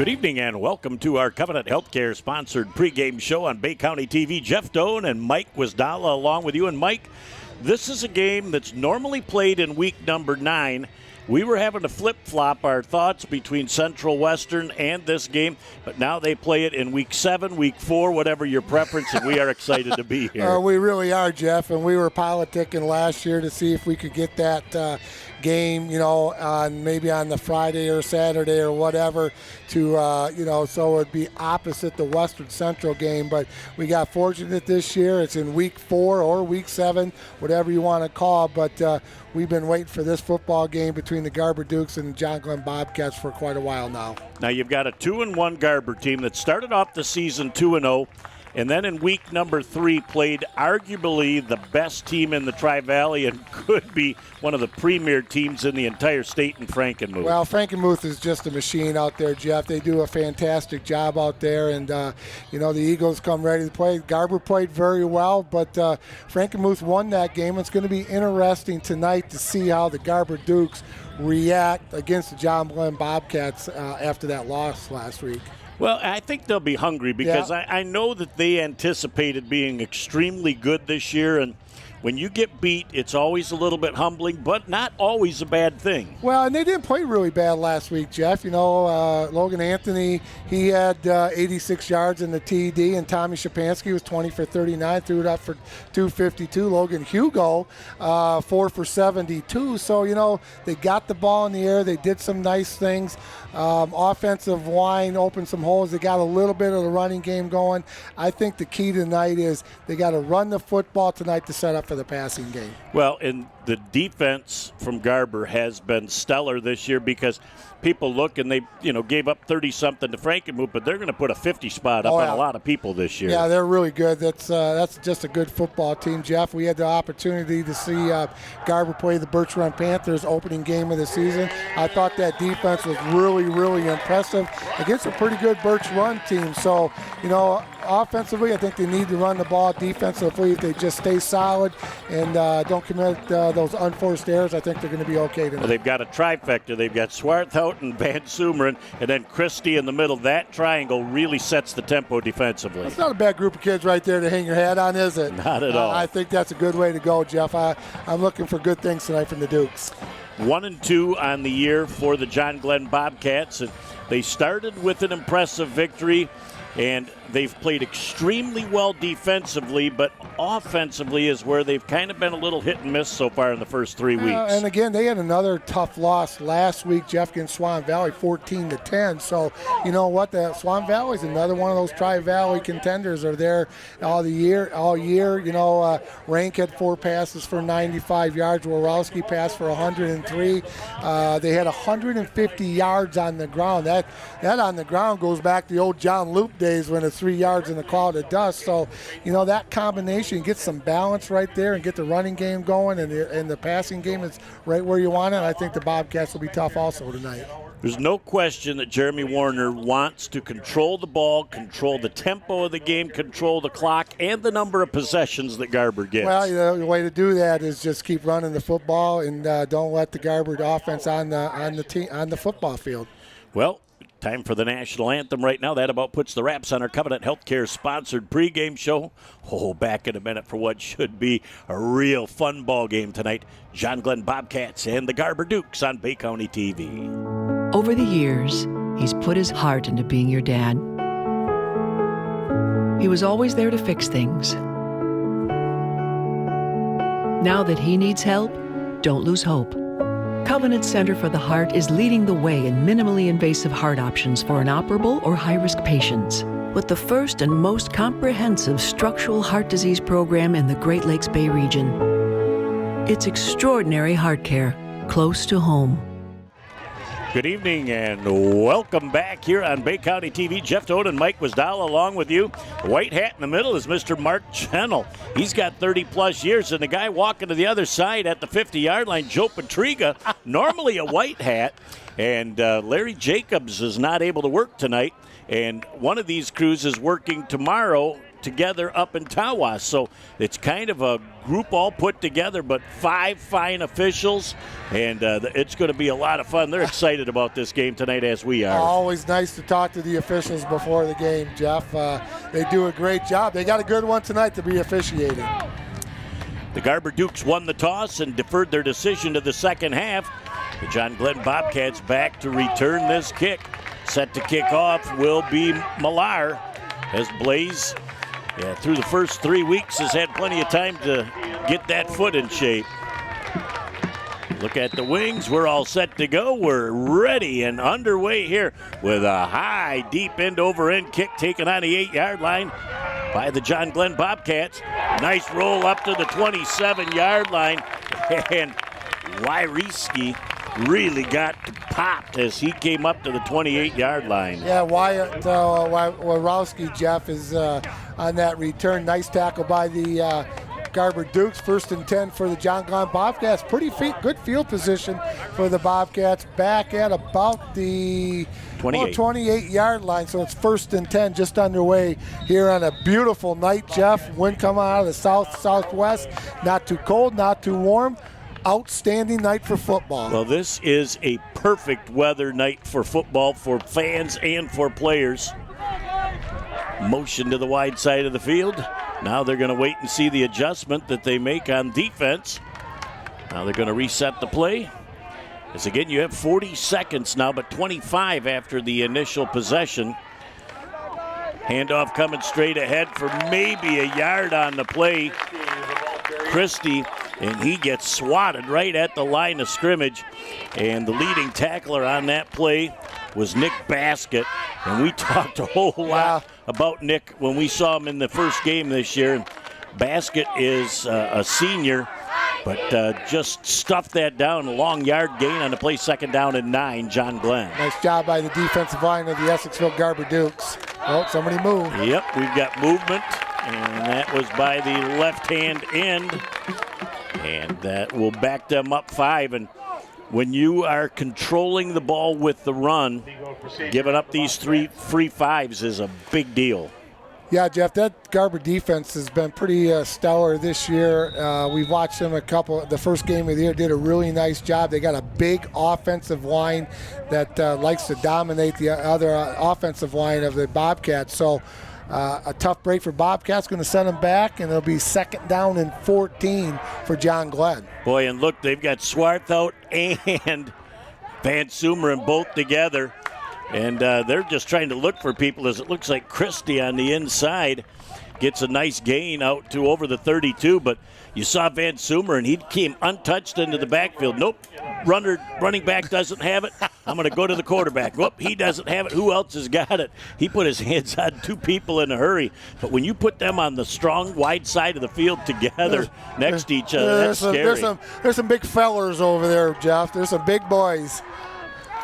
Good evening and welcome to our Covenant Healthcare sponsored pregame show on Bay County TV. Jeff Doan and Mike Wisdala along with you. And Mike, this is a game that's normally played in week number 9. We were having to flip-flop our thoughts between Central Western and this game, but now they play it in week 7, week 4, whatever your preference, and we are excited to be here. We really are, Jeff, and we were politicking last year to see if we could get that game, maybe on the Friday or Saturday or whatever to, so it would be opposite the Western Central game. But we got fortunate this year. It's in week 4 or week 7, whatever you want to call. But we've been waiting for this football game between the Garber Dukes and the John Glenn Bobcats for quite a while now. Now you've got a 2-1 Garber team that started off the season 2-0. And then in week number 3 played arguably the best team in the Tri-Valley and could be one of the premier teams in the entire state in Frankenmuth. Well, Frankenmuth is just a machine out there, Jeff. They do a fantastic job out there. And, the Eagles come ready to play. Garber played very well, but Frankenmuth won that game. It's going to be interesting tonight to see how the Garber Dukes react against the John Glenn Bobcats after that loss last week. Well, I think they'll be hungry because I know that they anticipated being extremely good this year, and when you get beat, it's always a little bit humbling, but not always a bad thing. Well, and they didn't play really bad last week, Jeff. Logan Anthony, he had 86 yards in the TD, and Tommy Shapansky was 20 for 39, threw it up for 252. Logan Hugo, 4 for 72. So, they got the ball in the air. They did some nice things. Offensive line opened some holes. They got a little bit of the running game going. I think the key tonight is they got to run the football tonight to set up for the passing game. Well, and the defense from Garber has been stellar this year because people look and they, gave up 30-something to Frankenmuth, but they're going to put a 50 spot up on a lot of people this year. Yeah, they're really good. That's just a good football team, Jeff. We had the opportunity to see Garber play the Birch Run Panthers opening game of the season. I thought that defense was really, really impressive against a pretty good Birch Run team. So, offensively, I think they need to run the ball. Defensively, if they just stay solid and don't commit those unforced errors, I think they're going to be okay tonight. Well, they've got a trifecta. They've got Swarthout and Van Sumeren, and then Christie in the middle. That triangle really sets the tempo defensively. That's not a bad group of kids right there to hang your hat on, is it? Not at all. I think that's a good way to go, Jeff. I'm looking for good things tonight from the Dukes. 1-2 on the year for the John Glenn Bobcats, and they started with an impressive victory. And they've played extremely well defensively, but offensively is where they've kind of been a little hit and miss so far in the first 3 weeks. And again, they had another tough loss last week, Jeff, against Swan Valley, 14-10. So, you know what? The Swan Valley is another one of those Tri-Valley contenders. Are there all year. Rank had 4 passes for 95 yards. Warowski passed for 103. They had 150 yards on the ground. That on the ground goes back to the old John Loop days when it's 3 yards in a cloud of dust. So, that combination, get some balance right there and get the running game going, and the passing game is right where you want it. I think the Bobcats will be tough also tonight. There's no question that Jeremy Warner wants to control the ball, control the tempo of the game, control the clock, and the number of possessions that Garber gets. Well, the way to do that is just keep running the football and don't let the Garber offense on the football field. Well, time for the national anthem right now. That about puts the wraps on our Covenant Healthcare sponsored pregame show. Back in a minute for what should be a real fun ball game tonight. John Glenn Bobcats and the Garber Dukes on Bay County TV. Over the years, he's put his heart into being your dad. He was always there to fix things. Now that he needs help, don't lose hope. Covenant Center for the Heart is leading the way in minimally invasive heart options for inoperable or high-risk patients, with the first and most comprehensive structural heart disease program in the Great Lakes Bay region. It's extraordinary heart care, close to home. Good evening and welcome back here on Bay County TV. Jeff Doan and Mike Wisdala along with you. The white hat in the middle is Mr. Mark Chennel. He's got 30-plus years, and the guy walking to the other side at the 50-yard line, Joe Patriga, normally a white hat. And Larry Jacobs is not able to work tonight, and one of these crews is working tomorrow together up in Tawas. So it's kind of a group all put together, but 5 fine officials, and it's going to be a lot of fun. They're excited about this game tonight, as we are. Always nice to talk to the officials before the game, Jeff. They do a great job. They got a good one tonight to be officiating. The Garber Dukes won the toss and deferred their decision to the second half. The John Glenn Bobcats back to return this kick. Set to kick off will be Millar, as Blaze, through the first 3 weeks, has had plenty of time to get that foot in shape. Look at the wings. We're all set to go. We're ready and underway here with a high, deep end-over-end kick taken on the 8-yard line by the John Glenn Bobcats. Nice roll up to the 27-yard line. And Wyreski really got popped as he came up to the 28-yard line. Yeah, Wyatt Warowski, Jeff, is on that return. Nice tackle by the Garber Dukes. 1st and 10 for the John Glenn Bobcats. Pretty good field position for the Bobcats. Back at about the 28-yard line. So it's 1st and 10 just underway here on a beautiful night, Jeff. Wind coming out of the southwest. Not too cold, not too warm. Outstanding night for football. Well, this is a perfect weather night for football, for fans and for players. Motion to the wide side of the field. Now they're going to wait and see the adjustment that they make on defense. Now they're going to reset the play. As again, you have 40 seconds now, but 25 after the initial possession. Handoff coming straight ahead for maybe a yard on the play. Christie, and he gets swatted right at the line of scrimmage. And the leading tackler on that play was Nick Baskett. And we talked a whole lot about Nick when we saw him in the first game this year. Baskett is a senior, but just stuffed that down. A long yard gain on the play, 2nd down and 9, John Glenn. Nice job by the defensive line of the Essexville Garber Dukes. Oh, somebody moved. Yep, we've got movement, and that was by the left-hand end. And that will back them up 5. And when you are controlling the ball with the run, giving up these 3 free 5s is a big deal. Yeah, Jeff, that Garber defense has been pretty stellar this year. We've watched them the first game of the year, did a really nice job. They got a big offensive line that likes to dominate the other offensive line of the Bobcats. So a tough break for Bobcats, going to send them back, and it'll be 2nd down and 14 for John Glenn. Boy, and look, they've got Swarthout and Van Sumeren both together. And they're just trying to look for people, as it looks like Christie on the inside gets a nice gain out to over the 32. But you saw Van Sumeren, he came untouched into the backfield. Nope, running back doesn't have it. I'm going to go to the quarterback. Whoop, he doesn't have it. Who else has got it? He put his hands on 2 people in a hurry. But when you put them on the strong, wide side of the field together next to each other, that's scary. There's some big fellers over there, Jeff. There's some big boys.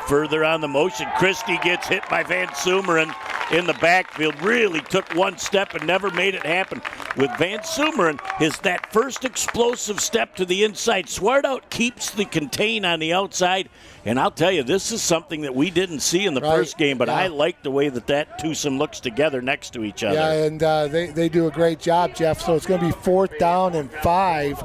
Further on the motion, Christie gets hit by Van Sumeren in the backfield. Really took one step and never made it happen. With Van Sumeren, that first explosive step to the inside. Swartout keeps the contain on the outside. And I'll tell you, this is something that we didn't see in the first game, but I like the way that twosome looks together next to each other. Yeah, and they do a great job, Jeff. So it's going to be 4th down and 5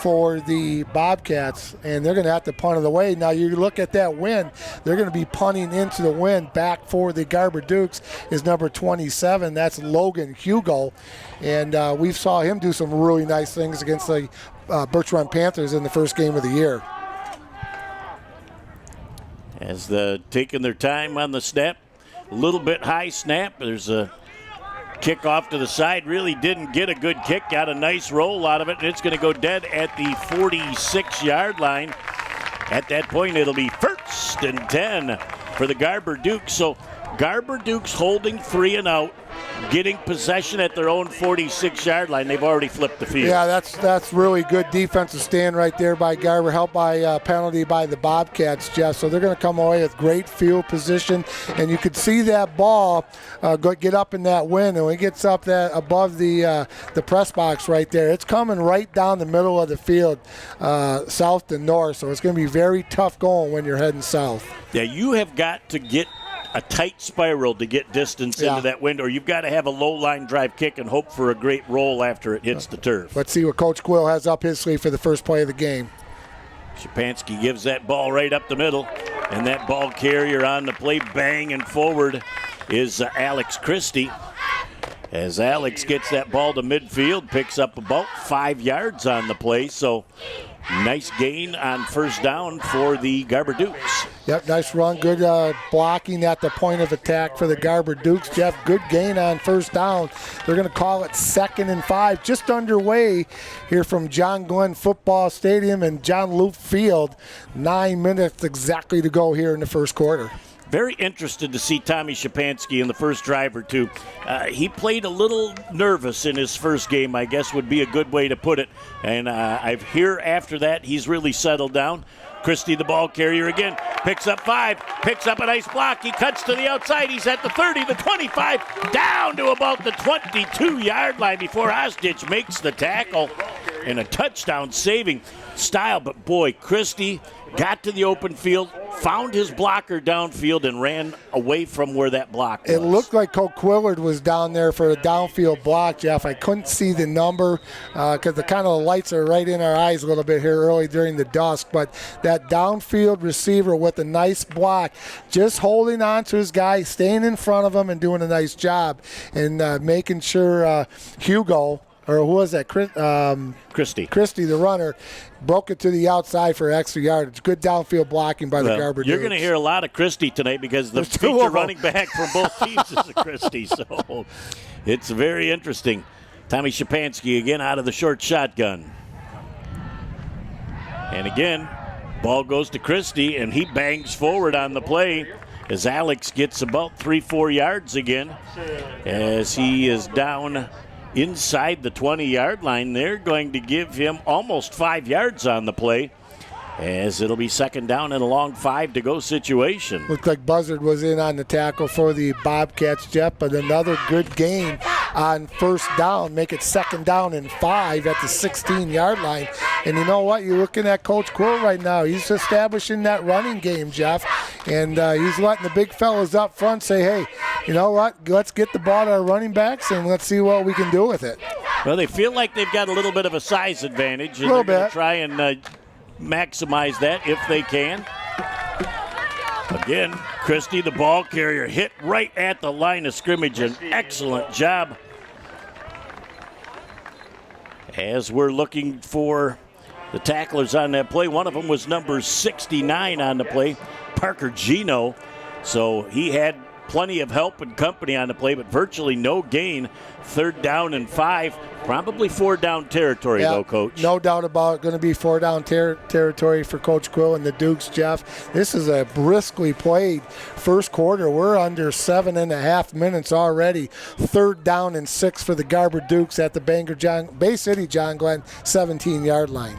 for the Bobcats, and they're going to have to punt it away. Now, you look at that wind, they're going to be punting into the wind. Back for the Garber Dukes is number 27. That's Logan Hugo, and we saw him do some really nice things against the Birch Run Panthers in the first game of the year. As taking their time on the snap, a little bit high snap. There's a kick off to the side. Really didn't get a good kick. Got a nice roll out of it, and it's going to go dead at the 46-yard line. At that point, it'll be 1st and 10 for the Garber Dukes. So Garber Dukes holding 3 and out, getting possession at their own 46-yard line. They've already flipped the field. Yeah, that's really good defensive stand right there by Garber, helped by penalty by the Bobcats, Jeff. So they're going to come away with great field position, and you could see that ball get up in that wind, and when it gets up above the press box right there, it's coming right down the middle of the field, south to north. So it's going to be very tough going when you're heading south. Yeah, you have got to get a tight spiral to get distance into that window. You've got to have a low line drive kick and hope for a great roll after it hits the turf. Let's see what Coach Quill has up his sleeve for the first play of the game. Shapansky gives that ball right up the middle, and that ball carrier on the play, banging forward, is Alex Christie. As Alex gets that ball to midfield, picks up about 5 yards on the play, so nice gain on first down for the Garber Dukes. Yep, nice run. Good blocking at the point of attack for the Garber Dukes. Jeff, good gain on first down. They're going to call it 2nd and 5, just underway here from John Glenn Football Stadium and John Luke Field. 9 minutes exactly to go here in the first quarter. Very interested to see Tommy Shapansky in the first drive or two. He played a little nervous in his first game, I guess would be a good way to put it. And I hear after that he's really settled down. Christie, the ball carrier again, picks up 5, picks up a nice block. He cuts to the outside. He's at the 30, the 25, down to about the 22-yard line before Osditch makes the tackle. And a touchdown saving style. But boy, Christie got to the open field, found his blocker downfield, and ran away from where that block was. It looked like Coach Quillard was down there for a downfield block, Jeff. I couldn't see the number because the kind of the lights are right in our eyes a little bit here early during the dusk. But that downfield receiver with a nice block, just holding on to his guy, staying in front of him, and doing a nice job. And making sure Hugo, or who was that? Christie, the runner, broke it to the outside for extra yardage. Good downfield blocking by the Garber Dukes. You're going to hear a lot of Christie tonight because the feature running back from both teams is a Christie. So it's very interesting. Tommy Shapansky again out of the short shotgun. And again, ball goes to Christie, and he bangs forward on the play as Alex gets about 3-4 yards again as he is down inside the 20-yard line. They're going to give him almost 5 yards on the play as it'll be 2nd down and a long 5-to-go situation. Looked like Buzzard was in on the tackle for the Bobcats, Jeff, but another good gain on first down. Make it 2nd down and 5 at the 16-yard line. And you know what? You're looking at Coach Quill right now. He's establishing that running game, Jeff, and he's letting the big fellas up front say, hey, you know what? Let's get the ball to our running backs and let's see what we can do with it. Well, they feel like they've got a little bit of a size advantage, and they're going to try and maximize that if they can. Again, Christie, the ball carrier, hit right at the line of scrimmage. An excellent job. As we're looking for the tacklers on that play, one of them was number 69 on the play, Parker Gino. So he had plenty of help and company on the play, but virtually no gain. 3rd down and 5. Probably 4-down territory, though, Coach. No doubt about it. Going to be 4-down territory for Coach Quill and the Dukes, Jeff. This is a briskly played first quarter. We're under 7.5 minutes already. 3rd down and 6 for the Garber Dukes at the Bay City John Glenn 17-yard line.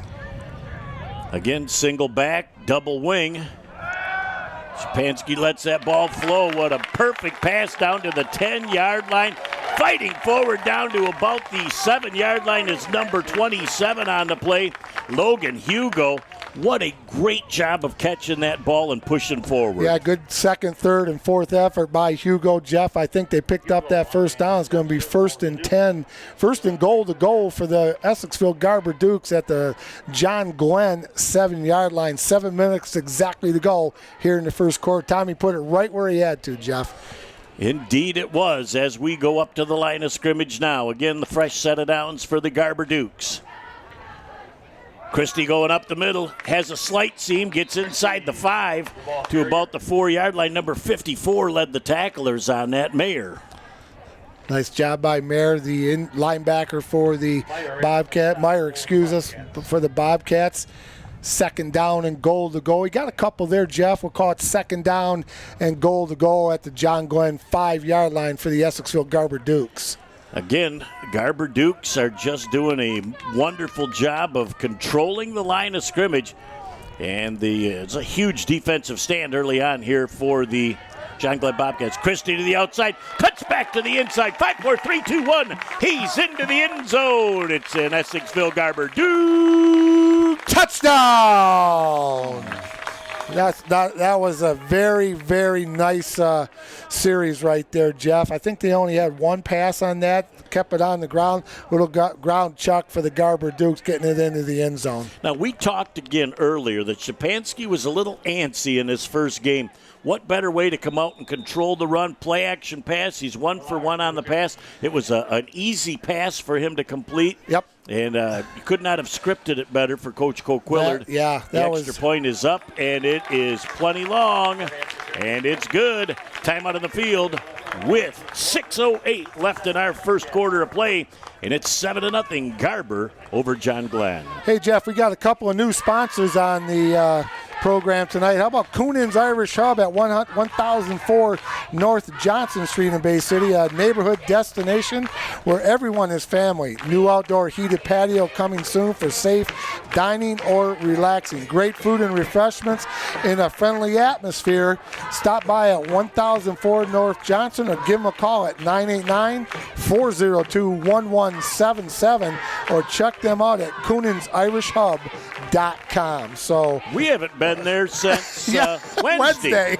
Again, single back, double wing. Shapansky lets that ball flow. What a perfect pass down to the 10-yard line. Fighting forward down to about the 7-yard line is number 27 on the play, Logan Hugo. What a great job of catching that ball and pushing forward. Yeah, good 2nd, 3rd, and 4th effort by Hugo. Jeff, I think they picked up that first down. It's going to be 1st and 10, 1st and goal to goal for the Essexville Garber Dukes at the John Glenn 7-yard line. 7 minutes exactly to go here in the first quarter. Tommy put it right where he had to, Jeff. Indeed it was, as we go up to the line of scrimmage now. Again, the fresh set of downs for the Garber Dukes. Christie going up the middle, has a slight seam, gets inside the 5 to about the 4-yard line. Number 54 led the tacklers on that, Mayer. Nice job by Mayer, the linebacker for the Meyer, for the Bobcats. 2nd down and goal to go. We got a couple there, Jeff. We'll call it 2nd down and goal to go at the John Glenn 5-yard line for the Essexville Garber Dukes. Again, Garber Dukes are just doing a wonderful job of controlling the line of scrimmage. And it's a huge defensive stand early on here for the John Glenn Bobcats. Christie to the outside, cuts back to the inside. 5, 4, 3, 2, 1. He's into the end zone. It's an Essexville Garber Duke touchdown. That was a very, very nice series right there, Jeff. I think they only had one pass on that, kept it on the ground. Little ground chuck for the Garber Dukes, getting it into the end zone. Now, we talked again earlier that Shapansky was a little antsy in his first game. What better way to come out and control the run, play action pass? He's 1 for 1 on the pass. It was an easy pass for him to complete. Yep. And you could not have scripted it better for Coach Coquillard. The extra point is up, and it is plenty long, and it's good. Timeout on the field with 6:08 left in our first quarter of play, and it's 7-0 Garber over John Glenn. Hey, Jeff, we got a couple of new sponsors on the program tonight. How about Coonan's Irish Hub at 1004 North Johnson Street in Bay City, a neighborhood destination where everyone is family. New outdoor heated patio coming soon for safe dining or relaxing. Great food and refreshments in a friendly atmosphere. Stop by at 1004 North Johnson or give them a call at 989-402-1177 or check them out at Coonan'sIrishHub.com. So we haven't been there since Wednesday.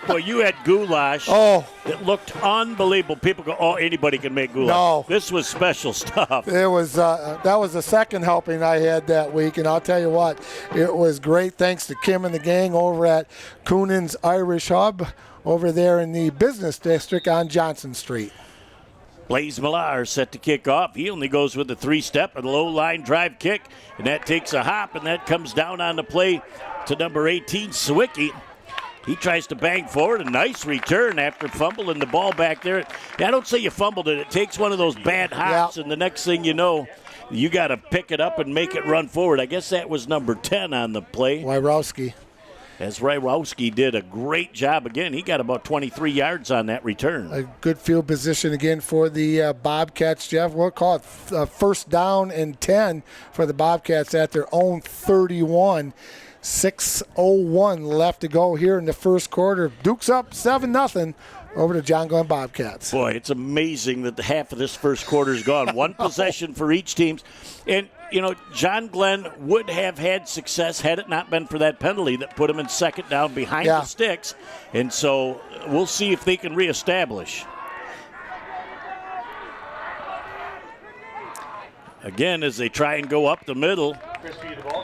Well, you had goulash. Oh, it looked unbelievable. People go, "Oh, anybody can make goulash." No, this was special stuff. It was that was the second helping I had that week, and I'll tell you what, it was great. Thanks to Kim and the gang over at Coonan's Irish Hub over there in the business district on Johnson Street. Blaze Millar set to kick off. He only goes with a 3-step and low line drive kick, and that takes a hop, and that comes down on the play to number 18, Sawicki. He tries to bang forward. A nice return after fumbling the ball back there. I don't say you fumbled it. It takes one of those bad hops, and the next thing you know, you got to pick it up and make it run forward. I guess that was number 10 on the play. Wyrowski. As Rywowski did a great job again. He got about 23 yards on that return. A good field position again for the Bobcats, Jeff. We'll call it first down and 10 for the Bobcats at their own 31. 6:01 left to go here in the first quarter. Duke's up 7-0 over the John Glenn Bobcats. Boy, it's amazing that the half of this first quarter is gone. One possession for each team. And, you know, John Glenn would have had success had it not been for that penalty that put him in second down behind the sticks. And so we'll see if they can reestablish. Again, as they try and go up the middle,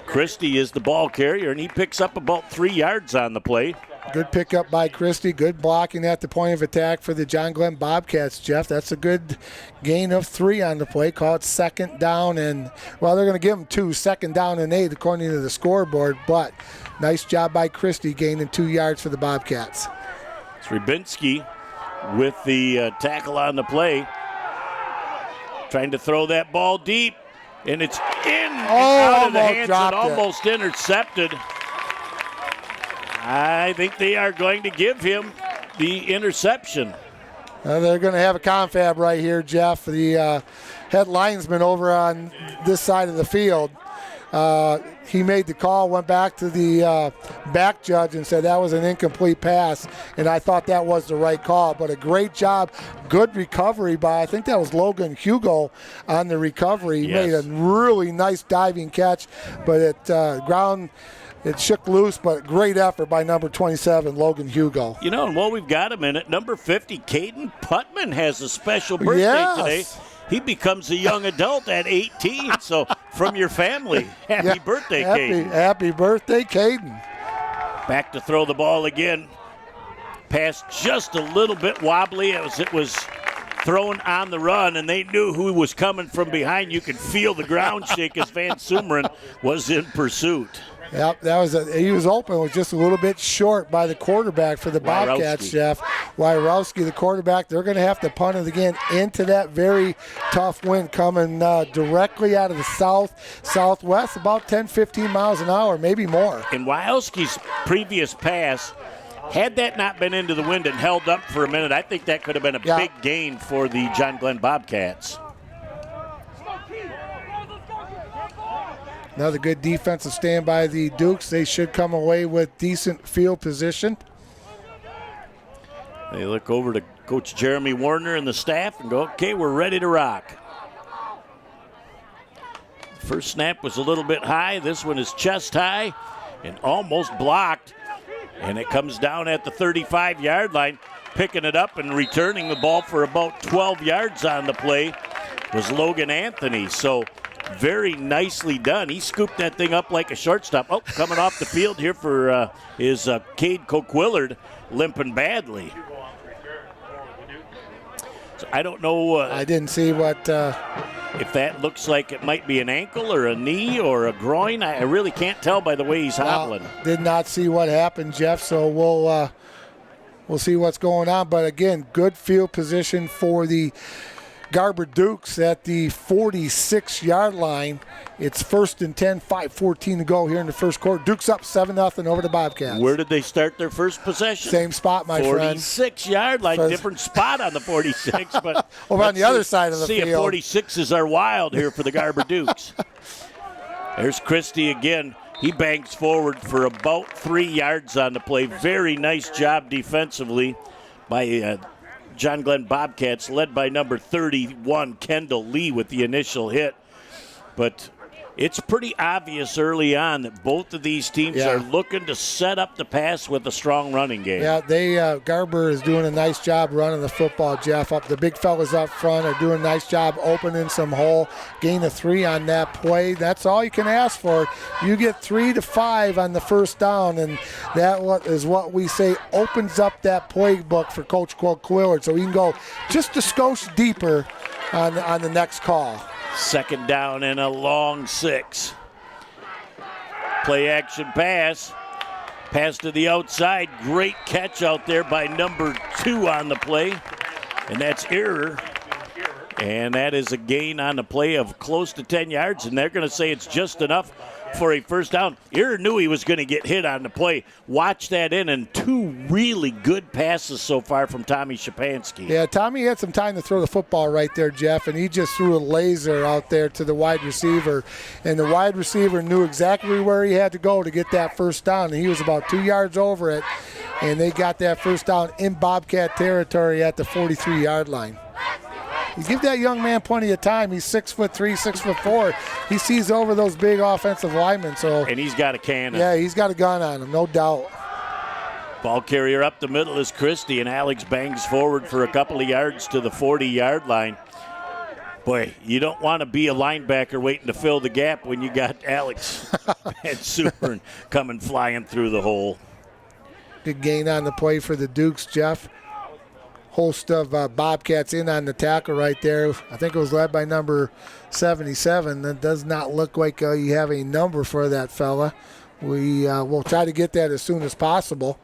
Christie is the ball carrier, and he picks up about 3 yards on the play. Good pickup by Christie. Good blocking at the point of attack for the John Glenn Bobcats, Jeff. That's a good gain of 3 on the play. Call it second down, and, well, they're going to give them 2, second down and 8 according to the scoreboard, but nice job by Christie gaining 2 yards for the Bobcats. Srebinski with the tackle on the play. Trying to throw that ball deep, and it's in and out of the hands and almost intercepted. I think they are going to give him the interception. They're going to have a confab right here, Jeff. The head linesman over on this side of the field, he made the call, went back to the back judge and said that was an incomplete pass, and I thought that was the right call. But a great job, good recovery by, I think that was Logan Hugo on the recovery. He made a really nice diving catch, but it ground. It shook loose, but great effort by number 27, Logan Hugo. You know, and while we've got him in it, number 50, Caden Putman has a special birthday today. He becomes a young adult at 18, so from your family, happy birthday, Caden. Happy birthday, Caden. Back to throw the ball again. Pass just a little bit wobbly as it was thrown on the run, and they knew who was coming from behind. You could feel the ground shake as Van Sumeren was in pursuit. Yep, he was open, was just a little bit short by the quarterback for the Bobcats, Jeff. Wyrowski, the quarterback, they're going to have to punt it again into that very tough wind coming directly out of the southwest, about 10, 15 miles an hour, maybe more. In Wyrowski's previous pass, had that not been into the wind and held up for a minute, I think that could have been a big gain for the John Glenn Bobcats. Another good defensive stand by the Dukes. They should come away with decent field position. They look over to Coach Jeremy Warner and the staff and go, okay, we're ready to rock. First snap was a little bit high. This one is chest high and almost blocked. And it comes down at the 35-yard line. Picking it up and returning the ball for about 12 yards on the play was Logan Anthony. So very nicely done. He scooped that thing up like a shortstop. Oh, coming off the field here for is Cade Coquillard, limping badly. So I don't know. I didn't see what. If that looks like it might be an ankle or a knee or a groin. I really can't tell by the way he's hobbling. Did not see what happened, Jeff, so we'll see what's going on. But again, good field position for the Garber Dukes at the 46-yard line. It's 1st and 10, 5:14 to go here in the first quarter. Dukes up 7-0 over the Bobcats. Where did they start their first possession? Same spot, my friend. 46-yard line, different spot on the 46. But over on the other side of the field. See if 46s are wild here for the Garber Dukes. There's Christie again. He banks forward for about 3 yards on the play. Very nice job defensively by John Glenn Bobcats, led by number 31, Kendall Lee, with the initial hit. But it's pretty obvious early on that both of these teams are looking to set up the pass with a strong running game. Yeah, Garber is doing a nice job running the football, Jeff. Up the big fellas up front are doing a nice job opening some hole. Gain of 3 on that play. That's all you can ask for. You get 3 to 5 on the first down, and that is what we say opens up that playbook for Coach Quillard, so he can go just a skosh deeper on the next call. 2nd down and a long 6. Play action pass. Pass to the outside. Great catch out there by number 2 on the play. And that's Error. And that is a gain on the play of close to 10 yards. And they're going to say it's just enough for a first down. Error knew he was going to get hit on the play. Watch that in, and 2 really good passes so far from Tommy Shapansky. Yeah, Tommy had some time to throw the football right there, Jeff, and he just threw a laser out there to the wide receiver. And the wide receiver knew exactly where he had to go to get that first down, and he was about 2 yards over it. And they got that first down in Bobcat territory at the 43-yard line. You give that young man plenty of time. He's 6'3", 6'4". He sees over those big offensive linemen. And he's got a cannon. Yeah, he's got a gun on him, no doubt. Ball carrier up the middle is Christie, and Alex bangs forward for a couple of yards to the 40-yard line. Boy, you don't want to be a linebacker waiting to fill the gap when you got Alex and Super coming flying through the hole. Good gain on the play for the Dukes, Jeff. Host of Bobcats in on the tackle right there. I think it was led by number 77. That does not look like you have a number for that fella. We will try to get that as soon as possible.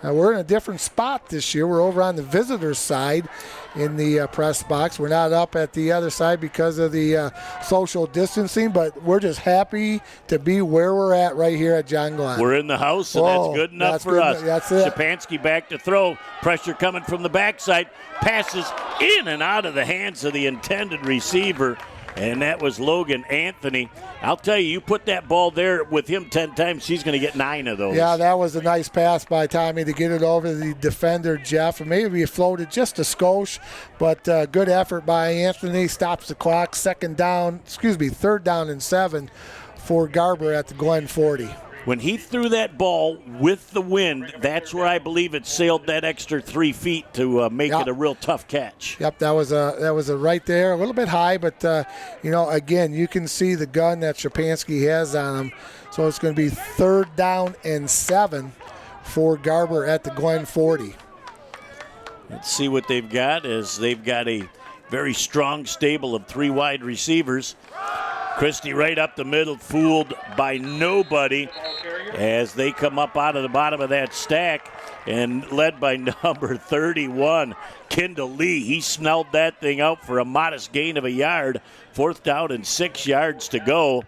We're in a different spot this year. We're over on the visitors' side in the press box. We're not up at the other side because of the social distancing, but we're just happy to be where we're at right here at John Glenn. We're in the house, and that's good enough for us. That's it. Shapansky back to throw. Pressure coming from the backside. Passes in and out of the hands of the intended receiver. And that was Logan Anthony. I'll tell you, you put that ball there with him 10 times, he's going to get 9 of those. Yeah, that was a nice pass by Tommy to get it over the defender, Jeff. And maybe he floated just a skosh, but good effort by Anthony. Stops the clock. 3rd down and 7 for Garber at the Glen 40. When he threw that ball with the wind, that's where I believe it sailed that extra 3 feet to make it a real tough catch. Yep, that was a right there, a little bit high, but again, you can see the gun that Shapansky has on him. So it's going to be 3rd down and 7 for Garber at the Glen 40. Let's see what they've got. They've got a very strong stable of 3 wide receivers. Christie right up the middle, fooled by nobody as they come up out of the bottom of that stack, and led by number 31, Kendall Lee. He snelled that thing out for a modest gain of a yard. 4th down and 6 yards to go.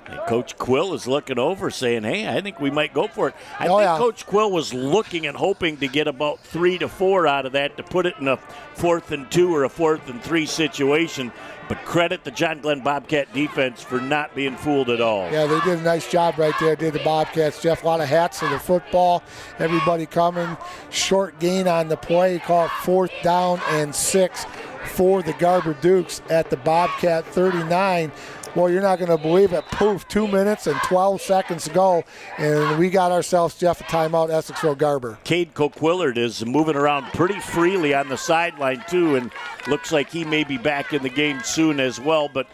And Coach Quill is looking over saying, hey, I think we might go for it. I think Coach Quill was looking and hoping to get about 3 to 4 out of that to put it in a 4th and 2 or a 4th and 3 situation. But credit the John Glenn Bobcat defense for not being fooled at all. Yeah, they did a nice job right there, did the Bobcats, Jeff. A lot of hats to the football. Everybody coming. Short gain on the play. Called 4th down and 6 for the Garber Dukes at the Bobcat 39. Well, you're not going to believe it. Poof, 2 minutes and 12 seconds to go, and we got ourselves, Jeff, a timeout, Essexville Garber. Cade Coquillard is moving around pretty freely on the sideline, too, and looks like he may be back in the game soon as well. But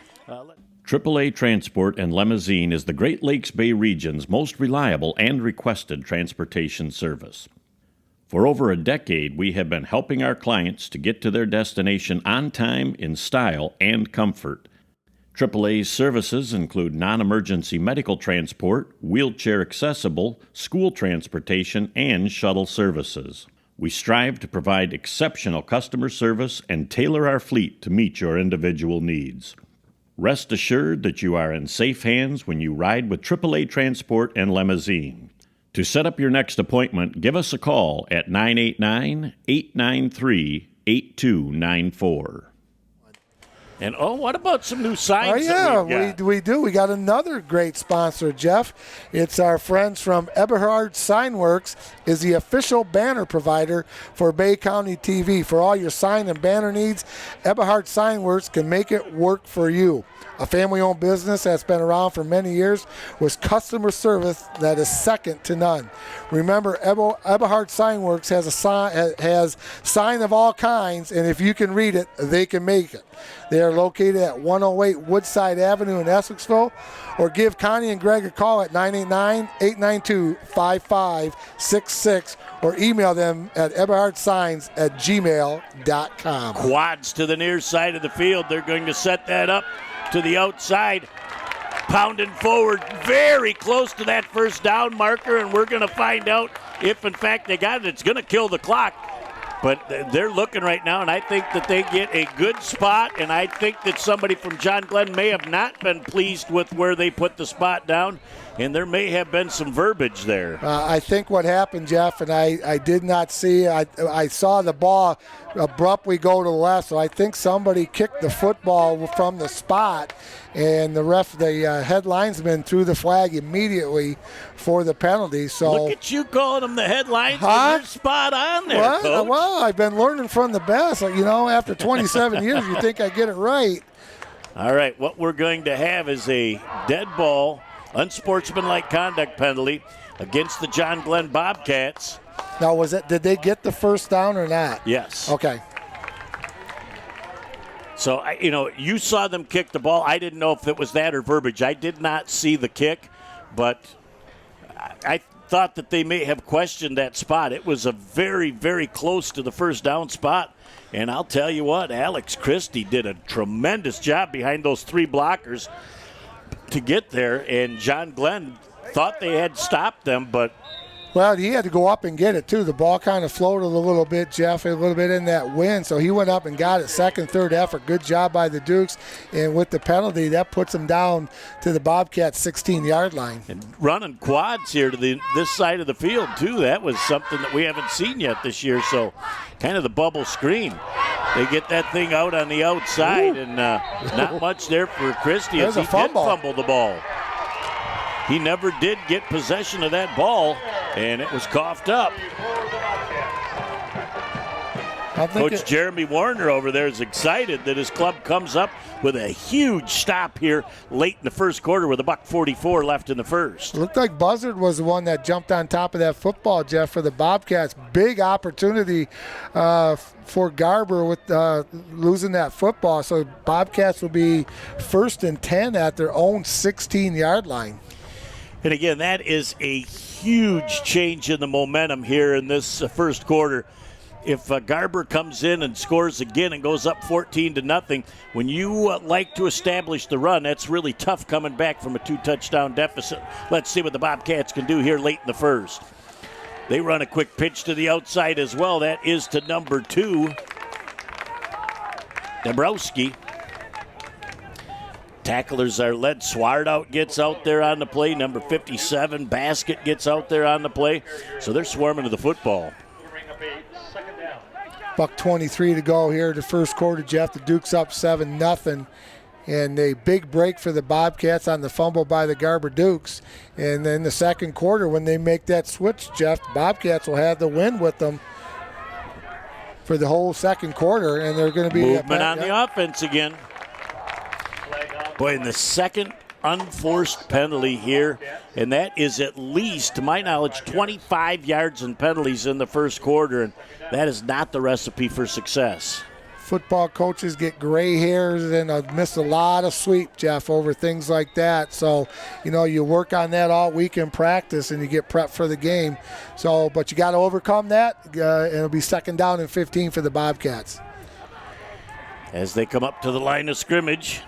AAA Transport and Limousine is the Great Lakes Bay region's most reliable and requested transportation service. For over a decade, we have been helping our clients to get to their destination on time, in style, and comfort. AAA's services include non-emergency medical transport, wheelchair accessible, school transportation, and shuttle services. We strive to provide exceptional customer service and tailor our fleet to meet your individual needs. Rest assured that you are in safe hands when you ride with AAA Transport and Limousine. To set up your next appointment, give us a call at 989-893-8294. And, what about some new signs? We do. We got another great sponsor, Jeff. It's our friends from Eberhard Sign Works, is the official banner provider for Bay County TV. For all your sign and banner needs, Eberhard Sign Works can make it work for you. A family-owned business that's been around for many years with customer service that is second to none. Remember, Eberhard Sign Works has sign of all kinds, and if you can read it, they can make it. They are located at 108 Woodside Avenue in Essexville, or give Connie and Greg a call at 989-892-5566, or email them at eberhardsigns@gmail.com. Quads to the near side of the field. They're going to set that up to the outside, pounding forward very close to that first down marker, and we're going to find out if, in fact, they got it. It's going to kill the clock, but they're looking right now, and I think that they get a good spot, and I think that somebody from John Glenn may have not been pleased with where they put the spot down, and there may have been some verbiage there. I think what happened, Jeff, and I did not see, I saw the ball abruptly go to the left, so I think somebody kicked the football from the spot, and the head linesman threw the flag immediately for the penalty. So look at you calling them the head linesman. You're spot on there, Coach. Well, I've been learning from the best. After 27 years, you think I get it right. All right, what we're going to have is a dead ball, unsportsmanlike conduct penalty against the John Glenn Bobcats. Now, did they get the first down or not? Yes. Okay. So, you saw them kick the ball. I didn't know if it was that or verbiage. I did not see the kick, but I thought that they may have questioned that spot. It was a very, very close to the first down spot. And I'll tell you what, Alex Christie did a tremendous job behind those three blockers to get there. And John Glenn thought they had stopped them, but well, he had to go up and get it, too. The ball kind of floated a little bit, Jeff, a little bit in that wind. So he went up and got it. Second, third effort. Good job by the Dukes. And with the penalty, that puts them down to the Bobcats' 16-yard line. And running quads here to this side of the field, too. That was something that we haven't seen yet this year. So kind of the bubble screen. They get that thing out on the outside, and not much there for Christie as he did fumble the ball. He never did get possession of that ball, and it was coughed up. Coach Jeremy Warner over there is excited that his club comes up with a huge stop here late in the first quarter with $1:44 left in the first. It looked like Buzzard was the one that jumped on top of that football, Jeff, for the Bobcats. Big opportunity for Garber with losing that football. So Bobcats will be 1st and 10 at their own 16-yard line. And again, that is a huge change in the momentum here in this first quarter. If Garber comes in and scores again and goes up 14-0, when you like to establish the run, that's really tough coming back from a 2-touchdown deficit. Let's see what the Bobcats can do here late in the first. They run a quick pitch to the outside as well. That is to number 2, Dabrowski. Tacklers are led. Swartout gets out there on the play. Number 57, Basket gets out there on the play. So they're swarming to the football. $1:23 to go here the first quarter, Jeff. The Dukes up 7-0. And a big break for the Bobcats on the fumble by the Garber Dukes. And then the second quarter, when they make that switch, Jeff, the Bobcats will have the win with them for the whole second quarter. And they're going to be movement on the offense again. Boy, in the second unforced penalty here, and that is at least, to my knowledge, 25 yards in penalties in the first quarter, and that is not the recipe for success. Football coaches get gray hairs and miss a lot of sweep, Jeff, over things like that. So, you work on that all week in practice and you get prepped for the game. So, but you got to overcome that. It'll be 2nd down and 15 for the Bobcats. As they come up to the line of scrimmage,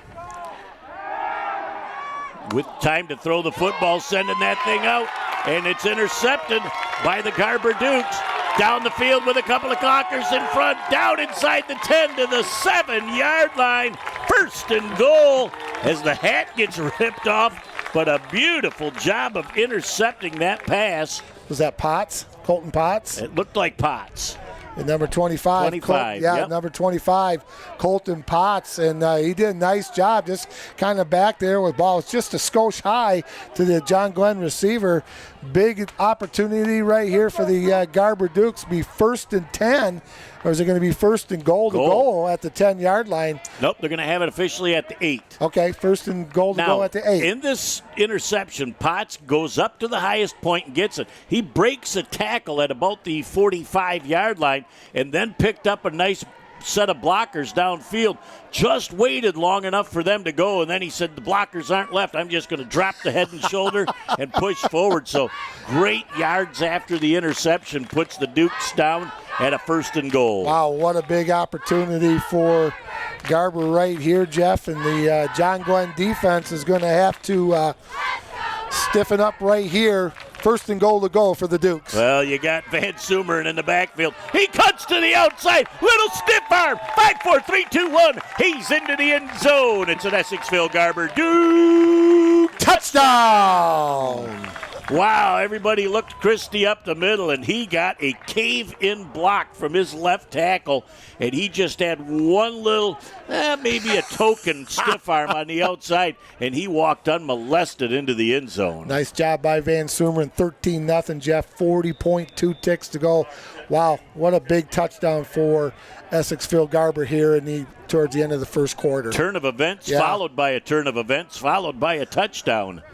with time to throw the football, sending that thing out, and it's intercepted by the Garber Dukes. Down the field with a couple of clockers in front, down inside the 10 to the 7-yard line. 1st and goal as the hat gets ripped off, but a beautiful job of intercepting that pass. Was that Potts? Colton Potts? It looked like Potts. And number 25. Yep. Number 25, Colton Potts. And he did a nice job just kind of back there with ball. It's just a skosh high to the John Glenn receiver. Big opportunity right here for the Garber Dukes. Be 1st and 10, or is it going to be 1st and goal to goal at the 10-yard line? Nope, they're going to have it officially at the 8. Okay, 1st and goal to go at the 8. In this interception, Potts goes up to the highest point and gets it. He breaks a tackle at about the 45-yard line and then picked up a nice set of blockers downfield, just waited long enough for them to go, and then he said, the blockers aren't left. I'm just going to drop the head and shoulder and push forward. So great yards after the interception puts the Dukes down at a 1st and goal. Wow, what a big opportunity for Garber right here, Jeff, and the John Glenn defense is going to have to stiffen up right here. 1st and goal to go for the Dukes. Well, you got Van Sumeren in the backfield. He cuts to the outside. Little stiff arm. 5, 4, 3, 2, 1. He's into the end zone. It's an Essexville Garber Duke touchdown. Wow, everybody looked Christie up the middle, and he got a cave-in block from his left tackle, and he just had one little, maybe a token stiff arm on the outside, and he walked unmolested into the end zone. Nice job by Van Sumeren. 13-0, Jeff. 40.2 ticks to go. Wow, what a big touchdown for Essexville Garber here towards the end of the first quarter. Turn of events, followed by a turn of events, followed by a touchdown.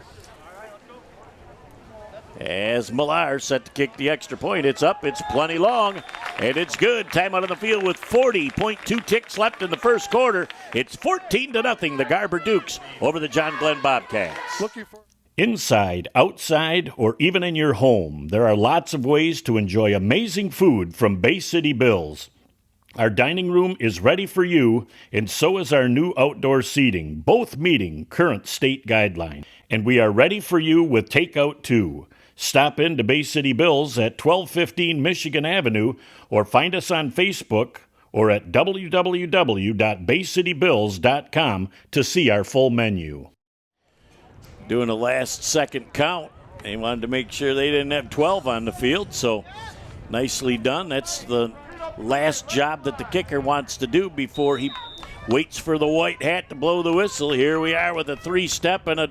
As Millar set to kick the extra point, it's up, it's plenty long, and it's good. Time out on the field with 40.2 ticks left in the first quarter. It's 14-0, the Garber Dukes over the John Glenn Bobcats. Inside, outside, or even in your home, there are lots of ways to enjoy amazing food from Bay City Bills. Our dining room is ready for you, and so is our new outdoor seating, both meeting current state guidelines. And we are ready for you with takeout too. Stop in to Bay City Bills at 1215 Michigan Avenue or find us on Facebook or at www.baycitybills.com to see our full menu. Doing a last-second count. They wanted to make sure they didn't have 12 on the field, so nicely done. That's the last job that the kicker wants to do before he waits for the white hat to blow the whistle. Here we are with a 3-step and a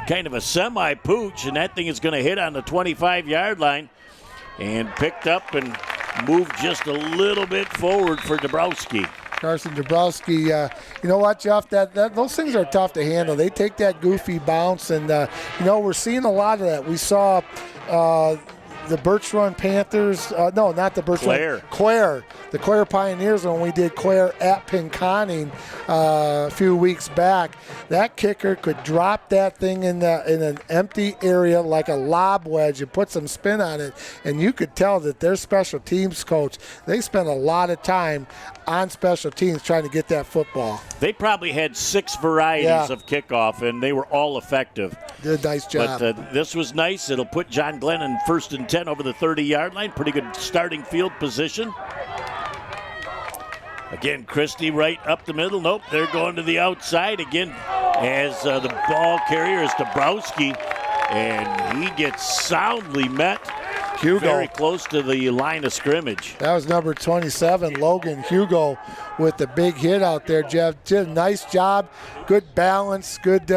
kind of a semi-pooch, and that thing is going to hit on the 25-yard line and picked up and moved just a little bit forward for Dabrowski. Carson Dabrowski, you know what, Jeff, those things are tough to handle. They take that goofy bounce, and, we're seeing a lot of that. We saw the Birch Run Panthers, no, not the Birch Run. Clare. The Clare Pioneers, when we did Clare at Pinconning a few weeks back, that kicker could drop that thing in an empty area like a lob wedge and put some spin on it, and you could tell that their special teams coach, they spent a lot of time on special teams trying to get that football. They probably had 6 varieties of kickoff, and they were all effective. Did a nice job. But this was nice. It'll put John Glenn in 1st and 10 over the 30-yard line. Pretty good starting field position. Again, Christie right up the middle. Nope, they're going to the outside again as the ball carrier is Dabrowski, and he gets soundly met. Hugo. Very close to the line of scrimmage. That was number 27, Logan Hugo, with the big hit out there, Jeff. Did a nice job. Good balance. Good,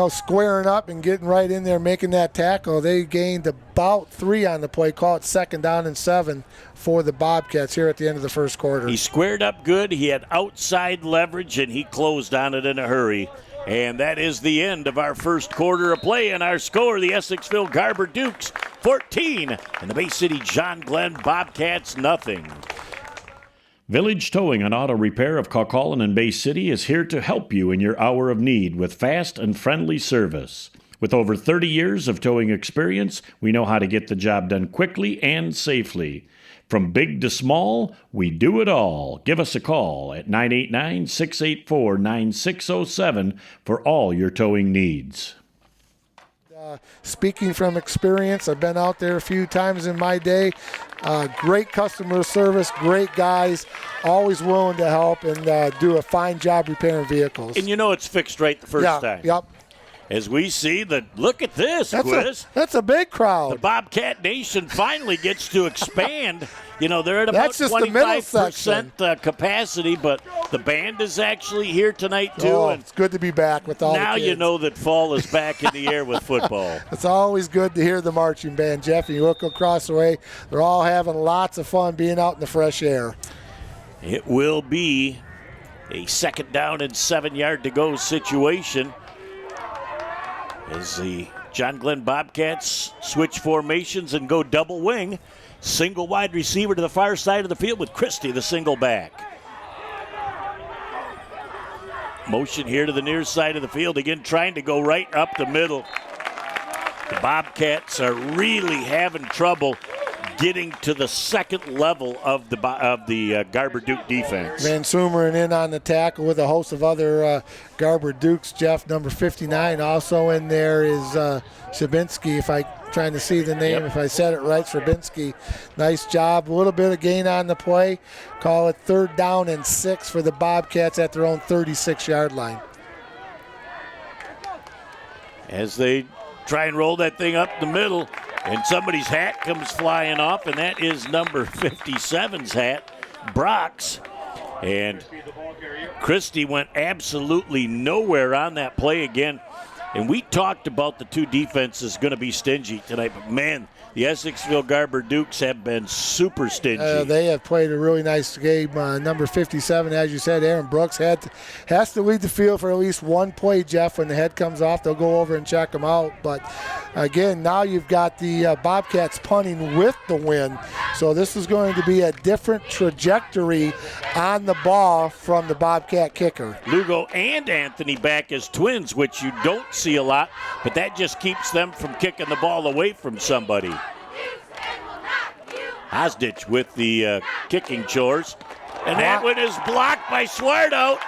squaring up and getting right in there, making that tackle. They gained about 3 on the play. Call it 2nd down and 7 for the Bobcats here at the end of the first quarter. He squared up good. He had outside leverage, and he closed on it in a hurry. And that is the end of our first quarter of play. And our score, the Essexville Garber Dukes 14 and the Bay City John Glenn Bobcats nothing. Village Towing and Auto Repair of Caucaulin and Bay City is here to help you in your hour of need with fast and friendly service. With over 30 years of towing experience, we know how to get the job done quickly and safely. From big to small, we do it all. Give us a call at 989-684-9607 for all your towing needs. Speaking from experience, I've been out there a few times in my day. Great customer service, great guys, always willing to help and do a fine job repairing vehicles. And you know it's fixed right the first time. Yep. As we see look at this, Quiz. That's a big crowd. The Bobcat Nation finally gets to expand. You know, they're at about That's just the middle 25% capacity, but the band is actually here tonight, too. Oh, and it's good to be back with all the now kids. you know that fall is back in the air with football. It's always good to hear the marching band, Jeff. And you look across the way, they're all having lots of fun being out in the fresh air. It will be a 2nd down and 7-yard to go situation as the John Glenn Bobcats switch formations and go double wing. Single wide receiver to the far side of the field with Christie, the single back. Motion here to the near side of the field. Again, trying to go right up the middle. The Bobcats are really having trouble getting to the second level of the Garber Duke defense. Van Sumeren in on the tackle with a host of other Garber Dukes. Jeff, number 59. Also in there is Shabinsky, if I trying to see the name, if I said it right, Shabinsky. Nice job. A little bit of gain on the play. Call it 3rd down and 6 for the Bobcats at their own 36-yard line. As they try and roll that thing up the middle, and somebody's hat comes flying off, and that is number 57's hat, Brock's. And Christie went absolutely nowhere on that play again. And we talked about the two defenses going to be stingy tonight, but man, the Essexville Garber Dukes have been super stingy. They have played a really nice game. Number 57, as you said, Aaron Brooks has to lead the field for at least one play, Jeff. When the head comes off, they'll go over and check him out. But again, now you've got the Bobcats punting with the win. So this is going to be a different trajectory on the ball from the Bobcat kicker. Lugo and Anthony back as twins, which you don't see a lot, but that just keeps them from kicking the ball away from somebody. Hosditch with the kicking chores. And that one is blocked by Swartout.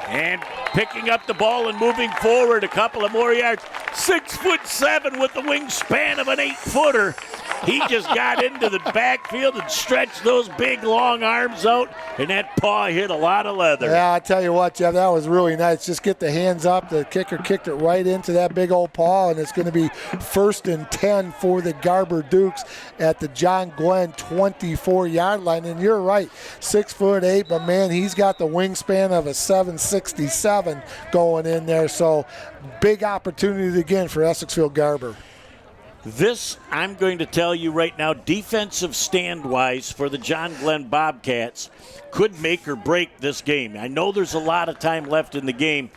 And picking up the ball and moving forward a couple of more yards. 6'7" with the wingspan of an 8-footer. He just got into the backfield and stretched those big long arms out, and that paw hit a lot of leather. Yeah, I tell you what, Jeff, that was really nice. Just get the hands up. The kicker kicked it right into that big old paw, and it's going to be 1st and 10 for the Garber Dukes at the John Glenn 24-yard line. And you're right, 6'8", but man, he's got the wingspan of a 767 going in there. So big opportunity again for Essexville Garber. This, I'm going to tell you right now, defensive stand-wise for the John Glenn Bobcats could make or break this game. I know there's a lot of time left in the game,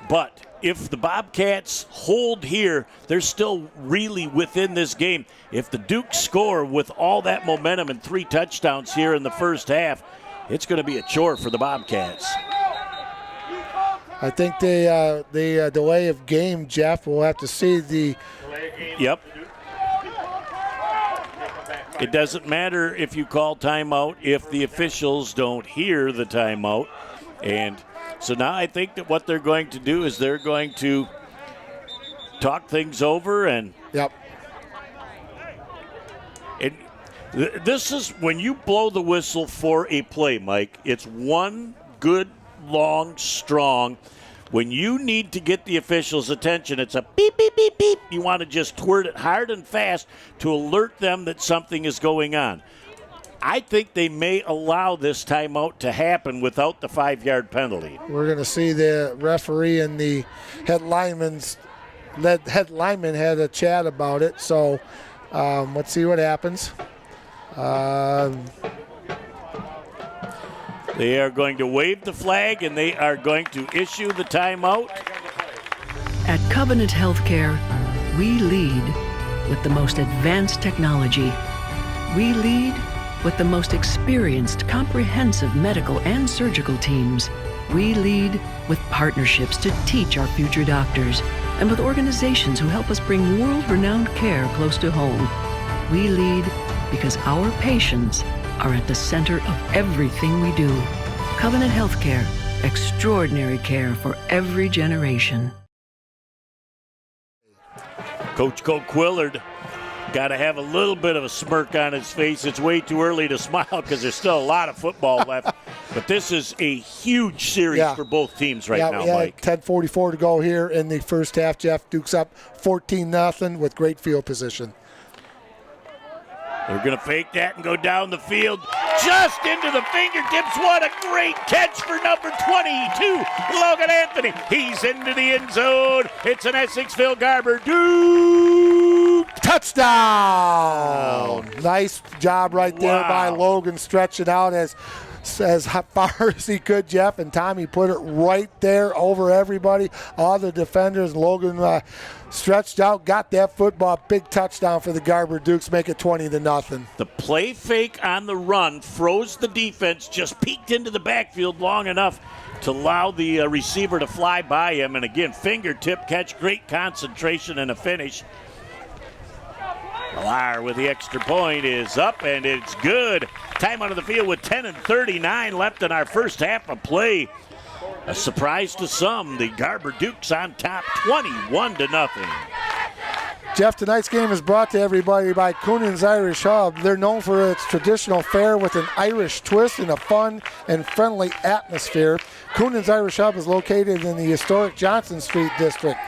but if the Bobcats hold here, they're still really within this game. If the Dukes score with all that momentum and 3 touchdowns here in the first half, it's going to be a chore for the Bobcats. I think the delay of game, Jeff, we'll have to see the... Yep. It doesn't matter if you call timeout if the officials don't hear the timeout. And so now I think that what they're going to do is they're going to talk things over and... Yep. This is when you blow the whistle for a play, Mike, it's one good, long, strong. When you need to get the officials' attention, it's a beep, beep, beep, beep. You want to just twirl it hard and fast to alert them that something is going on. I think they may allow this timeout to happen without the 5-yard penalty. We're going to see the referee and the head lineman had a chat about it. So let's see what happens. They are going to wave the flag, and they are going to issue the timeout. At Covenant Healthcare, we lead with the most advanced technology. We lead with the most experienced, comprehensive medical and surgical teams. We lead with partnerships to teach our future doctors, and with organizations who help us bring world-renowned care close to home. We lead because our patients are at the center of everything we do. Covenant Healthcare, extraordinary care for every generation. Coach Quillard got to have a little bit of a smirk on his face. It's way too early to smile because there's still a lot of football left. But this is a huge series for both teams now, Mike. 10:44 to go here in the first half. Jeff Duke's up 14-0 with great field position. They're going to fake that and go down the field just into the fingertips. What a great catch for number 22, Logan Anthony. He's into the end zone. It's an Essexville Garber Duke touchdown. Nice job right there by Logan, stretching out as far as he could, Jeff, and Tommy put it right there over everybody, all the defenders. Logan stretched out, got that football, big touchdown for the Garber Dukes, make it 20-0. The play fake on the run froze the defense, just peeked into the backfield long enough to allow the receiver to fly by him. And again, fingertip catch, great concentration and a finish. Millar with the extra point is up, and it's good. Time out of the field with 10:39 left in our first half of play. A surprise to some. The Garber Dukes on top, 21-0. Jeff, tonight's game is brought to everybody by Coonan's Irish Hub. They're known for its traditional fare with an Irish twist and a fun and friendly atmosphere. Coonan's Irish Hub is located in the historic Johnson Street district.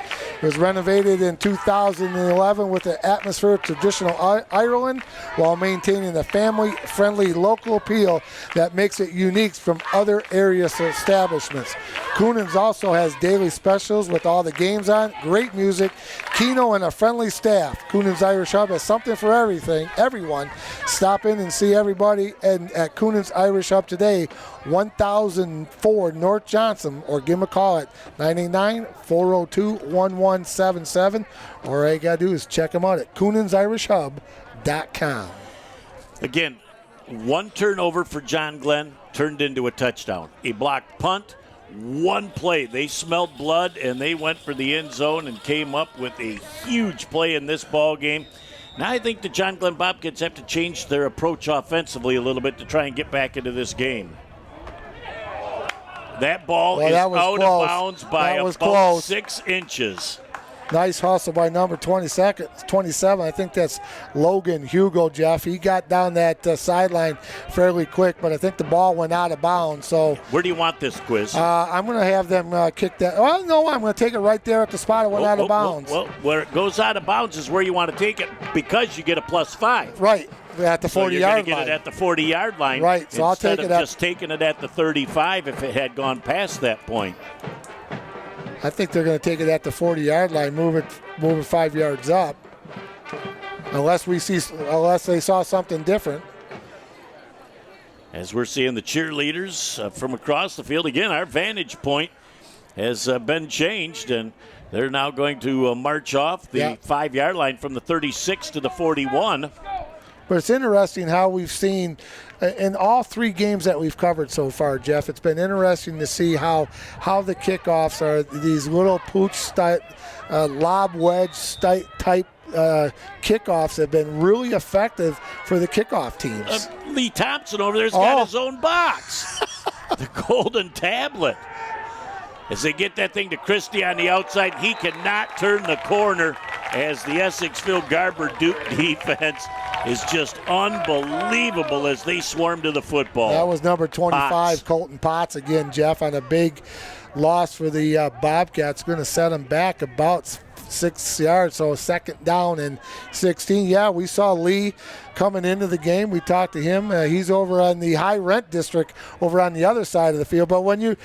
It was renovated in 2011 with an atmosphere of traditional Ireland while maintaining a family-friendly local appeal that makes it unique from other area establishments. Coonan's also has daily specials with all the games on, great music, keno, and a friendly staff. Coonan's Irish Hub has something for everyone. Stop in and see everybody at Coonan's Irish Hub today, 1004 North Johnson, or give them a call at 989-402-1177. Or all you got to do is check them out at Coonan'sIrishHub.com. Again, one turnover for John Glenn turned into a touchdown. A blocked punt, one play. They smelled blood, and they went for the end zone and came up with a huge play in this ball game. Now I think the John Glenn Bobcats have to change their approach offensively a little bit to try and get back into this game. That ball is out of bounds by about 6 inches. Nice hustle by number 27. I think that's Logan Hugo, Jeff. He got down that sideline fairly quick, but I think the ball went out of bounds. So where do you want this, Quiz? I'm going to have them kick that. Well, no, I'm going to take it right there at the spot it went out of bounds. Well, where it goes out of bounds is where you want to take it because you get a +5. Right. At the 40-yard line. So you're going to get it at the 40-yard line. Right, so I'll take it instead of just taking it at the 35 if it had gone past that point. I think they're going to take it at the 40-yard line, move it 5 yards up, unless they saw something different. As we're seeing the cheerleaders from across the field, again, our vantage point has been changed, and they're now going to march off the 5-yard line from the 36 to the 41. But it's interesting how we've seen in all 3 games that we've covered so far, Jeff, it's been interesting to see how the kickoffs are these little pooch lob wedge type kickoffs have been really effective for the kickoff teams. Lee Thompson over there's got his own box. The golden tablet. As they get that thing to Christie on the outside, he cannot turn the corner as the Essexville Garber Duke defense is just unbelievable as they swarm to the football. That was number 25, Potts. Colton Potts again, Jeff, on a big loss for the Bobcats. Going to set them back about 6 yards, so second down and 16. Yeah, we saw Lee coming into the game. We talked to him. He's over on the high rent district over on the other side of the field. But when you're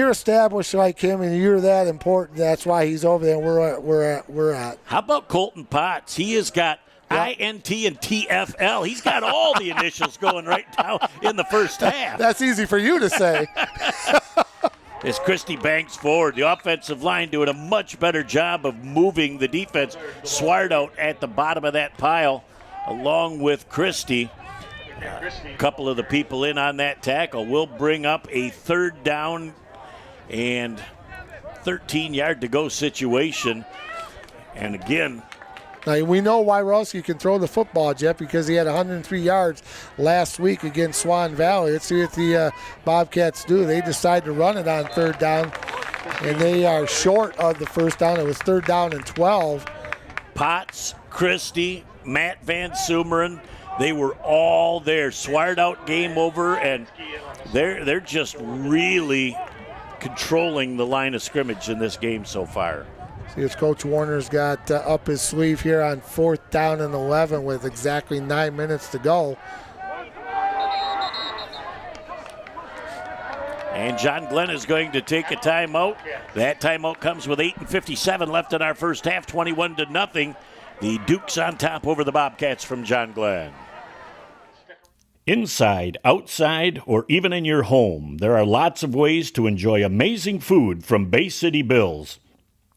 established like him and you're that important, that's why he's over there and we're at. How about Colton Potts? He has got INT and TFL. He's got all the initials going right now in the first half. That's easy for you to say. As Christie banks forward, the offensive line doing a much better job of moving the defense. Swart out at the bottom of that pile along with Christie. A couple of the people in on that tackle will bring up a third down and 13-yard to go situation. And again, now, we know why Rowski can throw the football, Jeff, because he had 103 yards last week against Swan Valley. Let's see what the Bobcats do. They decide to run it on third down, and they are short of the first down. It was third down and 12. Potts, Christie, Matt Van Sumeren, they were all there. Swart out, game over, and they're just really controlling the line of scrimmage in this game so far. See, as Coach Warner's got up his sleeve here on 4th down and 11 with exactly 9 minutes to go. And John Glenn is going to take a timeout. That timeout comes with 8:57 left in our first half, 21-0. The Dukes on top over the Bobcats from John Glenn. Inside, outside, or even in your home, there are lots of ways to enjoy amazing food from Bay City Bills.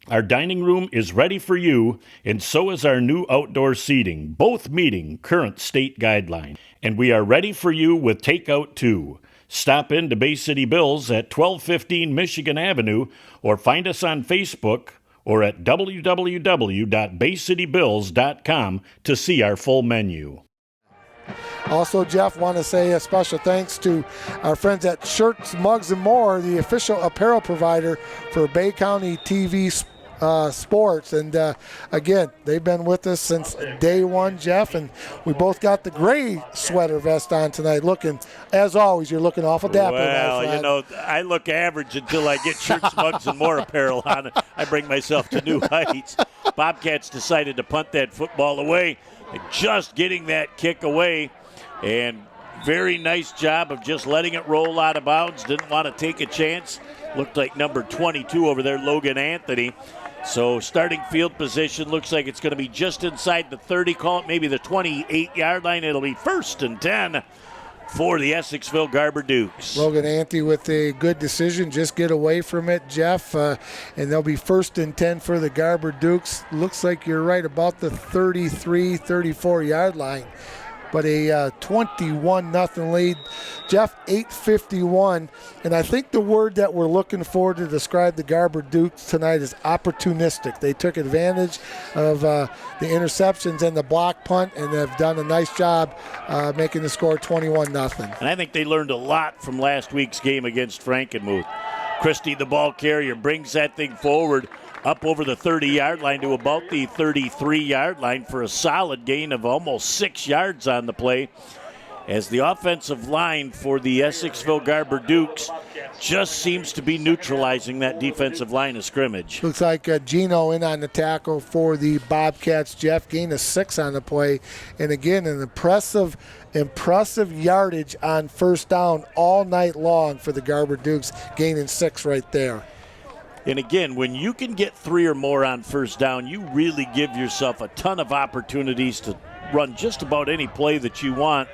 Our dining room is ready for you, and so is our new outdoor seating, both meeting current state guidelines. And we are ready for you with takeout too. Stop in to Bay City Bills at 1215 Michigan Avenue, or find us on Facebook or at www.baycitybills.com to see our full menu. Also, Jeff, want to say a special thanks to our friends at Shirts, Mugs, and More, the official apparel provider for Bay County TV Sports. And again, they've been with us since day one, Jeff, and we both got the gray sweater vest on tonight. Looking, as always, you're looking awful dapper. Well, you know, I look average until I get Shirts, Mugs, and More apparel on. I bring myself to new heights. Bobcats decided to punt that football away, just getting that kick away. And very nice job of just letting it roll out of bounds. Didn't want to take a chance. Looked like number 22 over there, Logan Anthony. So starting field position looks like it's going to be just inside the 30, call it maybe the 28-yard line. It'll be 1st and 10 for the Essexville Garber Dukes. Logan Anthony with a good decision. Just get away from it, Jeff. And they'll be 1st and 10 for the Garber Dukes. Looks like you're right about the 33, 34-yard line. But a 21-0 lead. Jeff, 8:51. And I think the word that we're looking for to describe the Garber Dukes tonight is opportunistic. They took advantage of the interceptions and the block punt, and have done a nice job making the score 21-0. And I think they learned a lot from last week's game against Frankenmuth. Christie, the ball carrier, brings that thing forward up over the 30-yard line to about the 33-yard line for a solid gain of almost 6 yards on the play, as the offensive line for the Essexville Garber Dukes just seems to be neutralizing that defensive line of scrimmage. Looks like Gino in on the tackle for the Bobcats. Jeff, gain of 6 on the play. And again, an impressive yardage on first down all night long for the Garber Dukes, gaining 6 right there. And again, when you can get 3 or more on first down, you really give yourself a ton of opportunities to run just about any play that you want.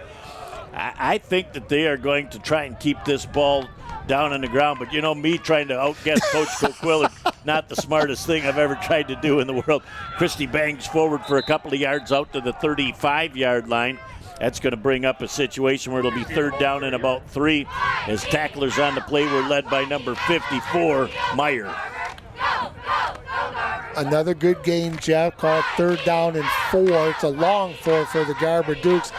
I think that they are going to try and keep this ball down on the ground. But, you know, me trying to outguess Coach Coquillard, not the smartest thing I've ever tried to do in the world. Christie bangs forward for a couple of yards out to the 35-yard line. That's going to bring up a situation where it'll be 3rd down and about 3, as tacklers on the play were led by number 54, Meyer. Another good game, Jeff, called 3rd down and 4. It's a long 4 for the Garber Dukes.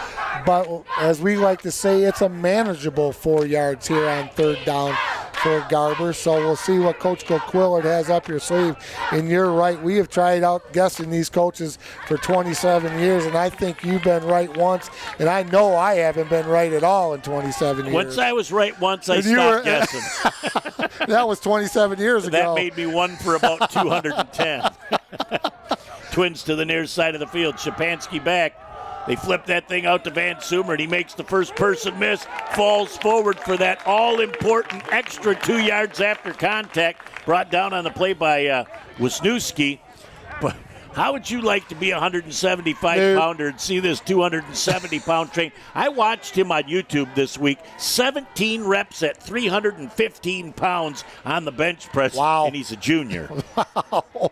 But as we like to say, it's a manageable 4 yards here on 3rd down for Garber. So we'll see what Coach Coquillard has up your sleeve. And you're right, we have tried out guessing these coaches for 27 years, and I think you've been right once, and I know I haven't been right at all in 27 years. Once I was right once, I stopped guessing. That was 27 years ago. That made me one for about 210. Twins to the near side of the field. Shapansky back. They flip that thing out to Van Sumer, and he makes the first person miss, falls forward for that all-important extra 2 yards after contact, brought down on the play by Wisniewski. How would you like to be a 175-pounder and see this 270-pound train? I watched him on YouTube this week, 17 reps at 315 pounds on the bench press, wow. And he's a junior. Wow.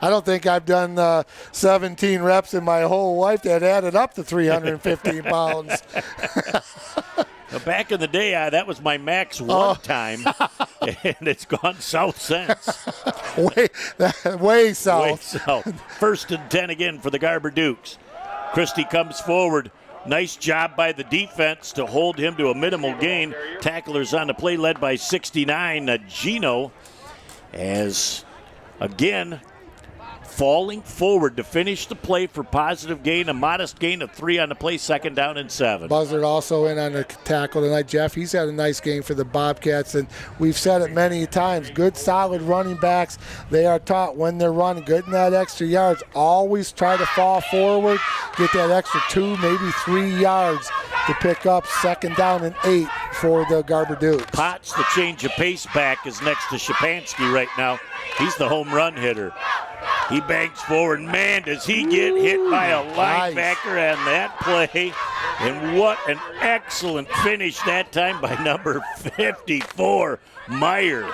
I don't think I've done 17 reps in my whole life that added up to 315 pounds. Back in the day, that was my max one time, and it's gone south since. Way south. Way south. 1st and 10 again for the Garber Dukes. Christie comes forward. Nice job by the defense to hold him to a minimal gain. Tacklers on the play led by 69, Gino, as, again, falling forward to finish the play for positive gain, a modest gain of 3 on the play, 2nd down and 7. Buzzard also in on the tackle tonight, Jeff. He's had a nice game for the Bobcats, and we've said it many times. Good, solid running backs. They are taught when they're running, getting that extra yards, always try to fall forward, get that extra 2, maybe 3 yards to pick up 2nd down and 8 for the Garber Dukes. Potts, the change of pace back, is next to Shapansky right now. He's the home run hitter. He bangs forward. Man, does he get hit by a linebacker on that play. And what an excellent finish that time by number 54, Meyer.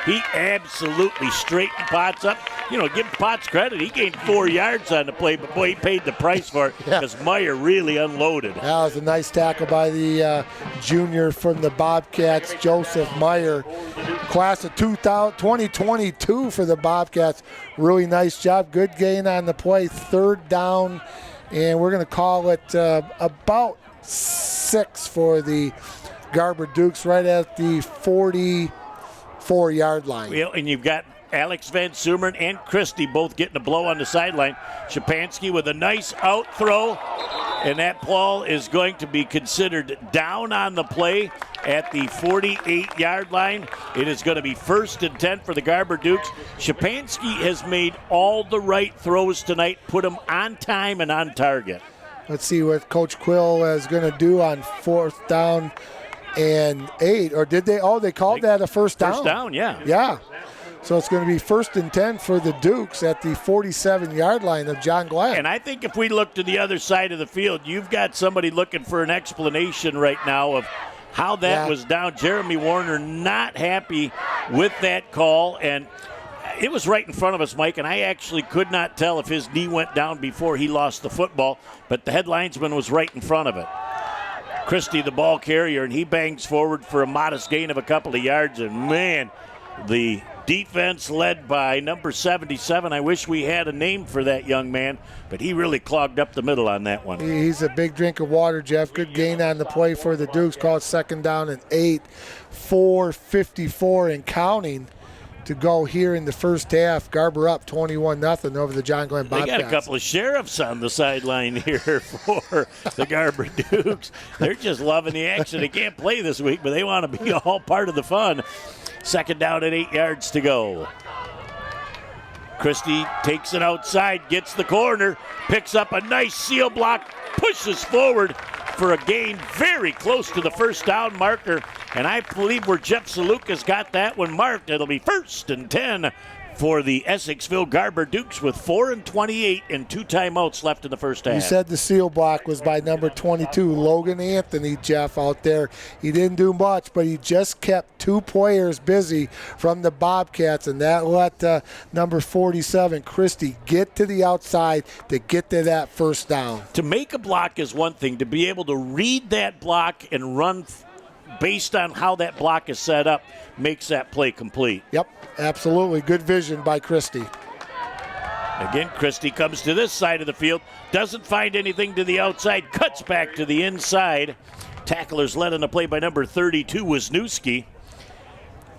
He absolutely straightened Potts up. You know, give Potts credit. He gained 4 yards on the play, but boy, he paid the price for it because Meyer really unloaded. That was a nice tackle by the junior from the Bobcats, Joseph Meyer. Class of 2022 for the Bobcats. Really nice job. Good gain on the play. 3rd down, and we're going to call it about 6 for the Garber Dukes right at the 44-yard line. Well, and you've got Alex Van Sumeren and Christie both getting a blow on the sideline. Shapansky with a nice out throw, and that ball is going to be considered down on the play at the 48-yard line. It is going to be 1st and 10 for the Garber Dukes. Shapansky has made all the right throws tonight, put them on time and on target. Let's see what Coach Quill is going to do on 4th down and 8. Or did they? Oh, they called that a first down. First down, yeah. Yeah. So it's going to be 1st and 10 for the Dukes at the 47-yard line of John Glenn. And I think if we look to the other side of the field, you've got somebody looking for an explanation right now of how that was down. Jeremy Warner not happy with that call, and it was right in front of us, Mike, and I actually could not tell if his knee went down before he lost the football, but the head linesman was right in front of it. Christie, the ball carrier, and he bangs forward for a modest gain of a couple of yards, and man, the defense led by number 77. I wish we had a name for that young man, but he really clogged up the middle on that one. He's a big drink of water, Jeff. Good gain on the play for the Dukes. Called 2nd down and 8, 4:54 and counting to go here in the first half. Garber up 21-0 over the John Glenn Bobcats. They got a couple of sheriffs on the sideline here for the Garber Dukes. They're just loving the action. They can't play this week, but they want to be all part of the fun. 2nd down and 8 yards to go. Christie takes it outside, gets the corner, picks up a nice seal block, pushes forward for a gain very close to the first down marker. And I believe where Jeff Saluka's got that one marked, it'll be 1st and 10 for the Essexville Garber Dukes with 4:28 and 2 timeouts left in the first half. You said the seal block was by number 22, Logan Anthony, Jeff, out there. He didn't do much, but he just kept 2 players busy from the Bobcats, and that let number 47, Christie, get to the outside to get to that first down. To make a block is one thing. To be able to read that block and run based on how that block is set up makes that play complete. Yep, absolutely. Good vision by Christie. Again, Christie comes to this side of the field, doesn't find anything to the outside, cuts back to the inside. Tacklers led on the play by number 32, Wisniewski.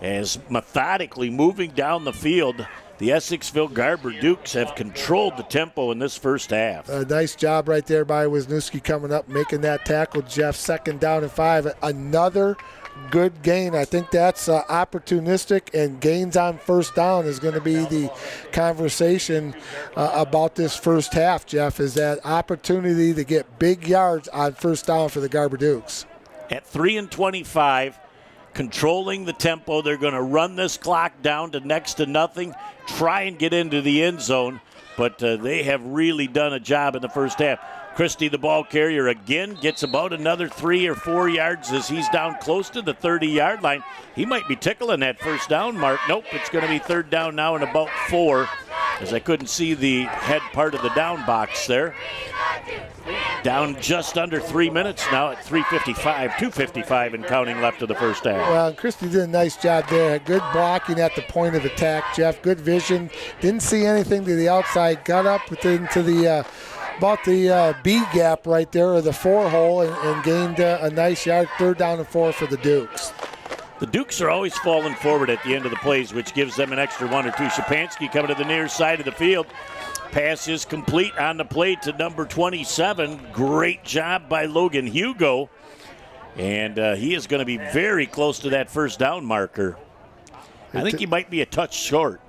As methodically moving down the field, the Essexville Garber Dukes have controlled the tempo in this first half. A nice job right there by Wisniewski coming up, making that tackle, Jeff. 2nd down and 5. Another good gain. I think that's opportunistic, and gains on first down is going to be the conversation about this first half, Jeff, is that opportunity to get big yards on first down for the Garber Dukes. At 3:25, controlling the tempo, they're going to run this clock down to next to nothing, try and get into the end zone. but they have really done a job in the first half. Christie, the ball carrier, again gets about another 3 or 4 yards as he's down close to the 30-yard line. He might be tickling that first down mark. Nope, it's going to be third down now and about 4, as I couldn't see the head part of the down box there. Down just under 3 minutes now at 3:55, 2:55 and counting left of the first half. Well, Christie did a nice job there. Good blocking at the point of attack, Jeff. Good vision. Didn't see anything to the outside. Got up into the about the B gap right there, or the 4 hole, and gained a nice yard. Third down and 4 for the Dukes. The Dukes are always falling forward at the end of the plays, which gives them an extra 1 or 2. Shapansky coming to the near side of the field. Pass is complete on the play to number 27. Great job by Logan Hugo. And he is going to be very close to that first down marker. I think he might be a touch short.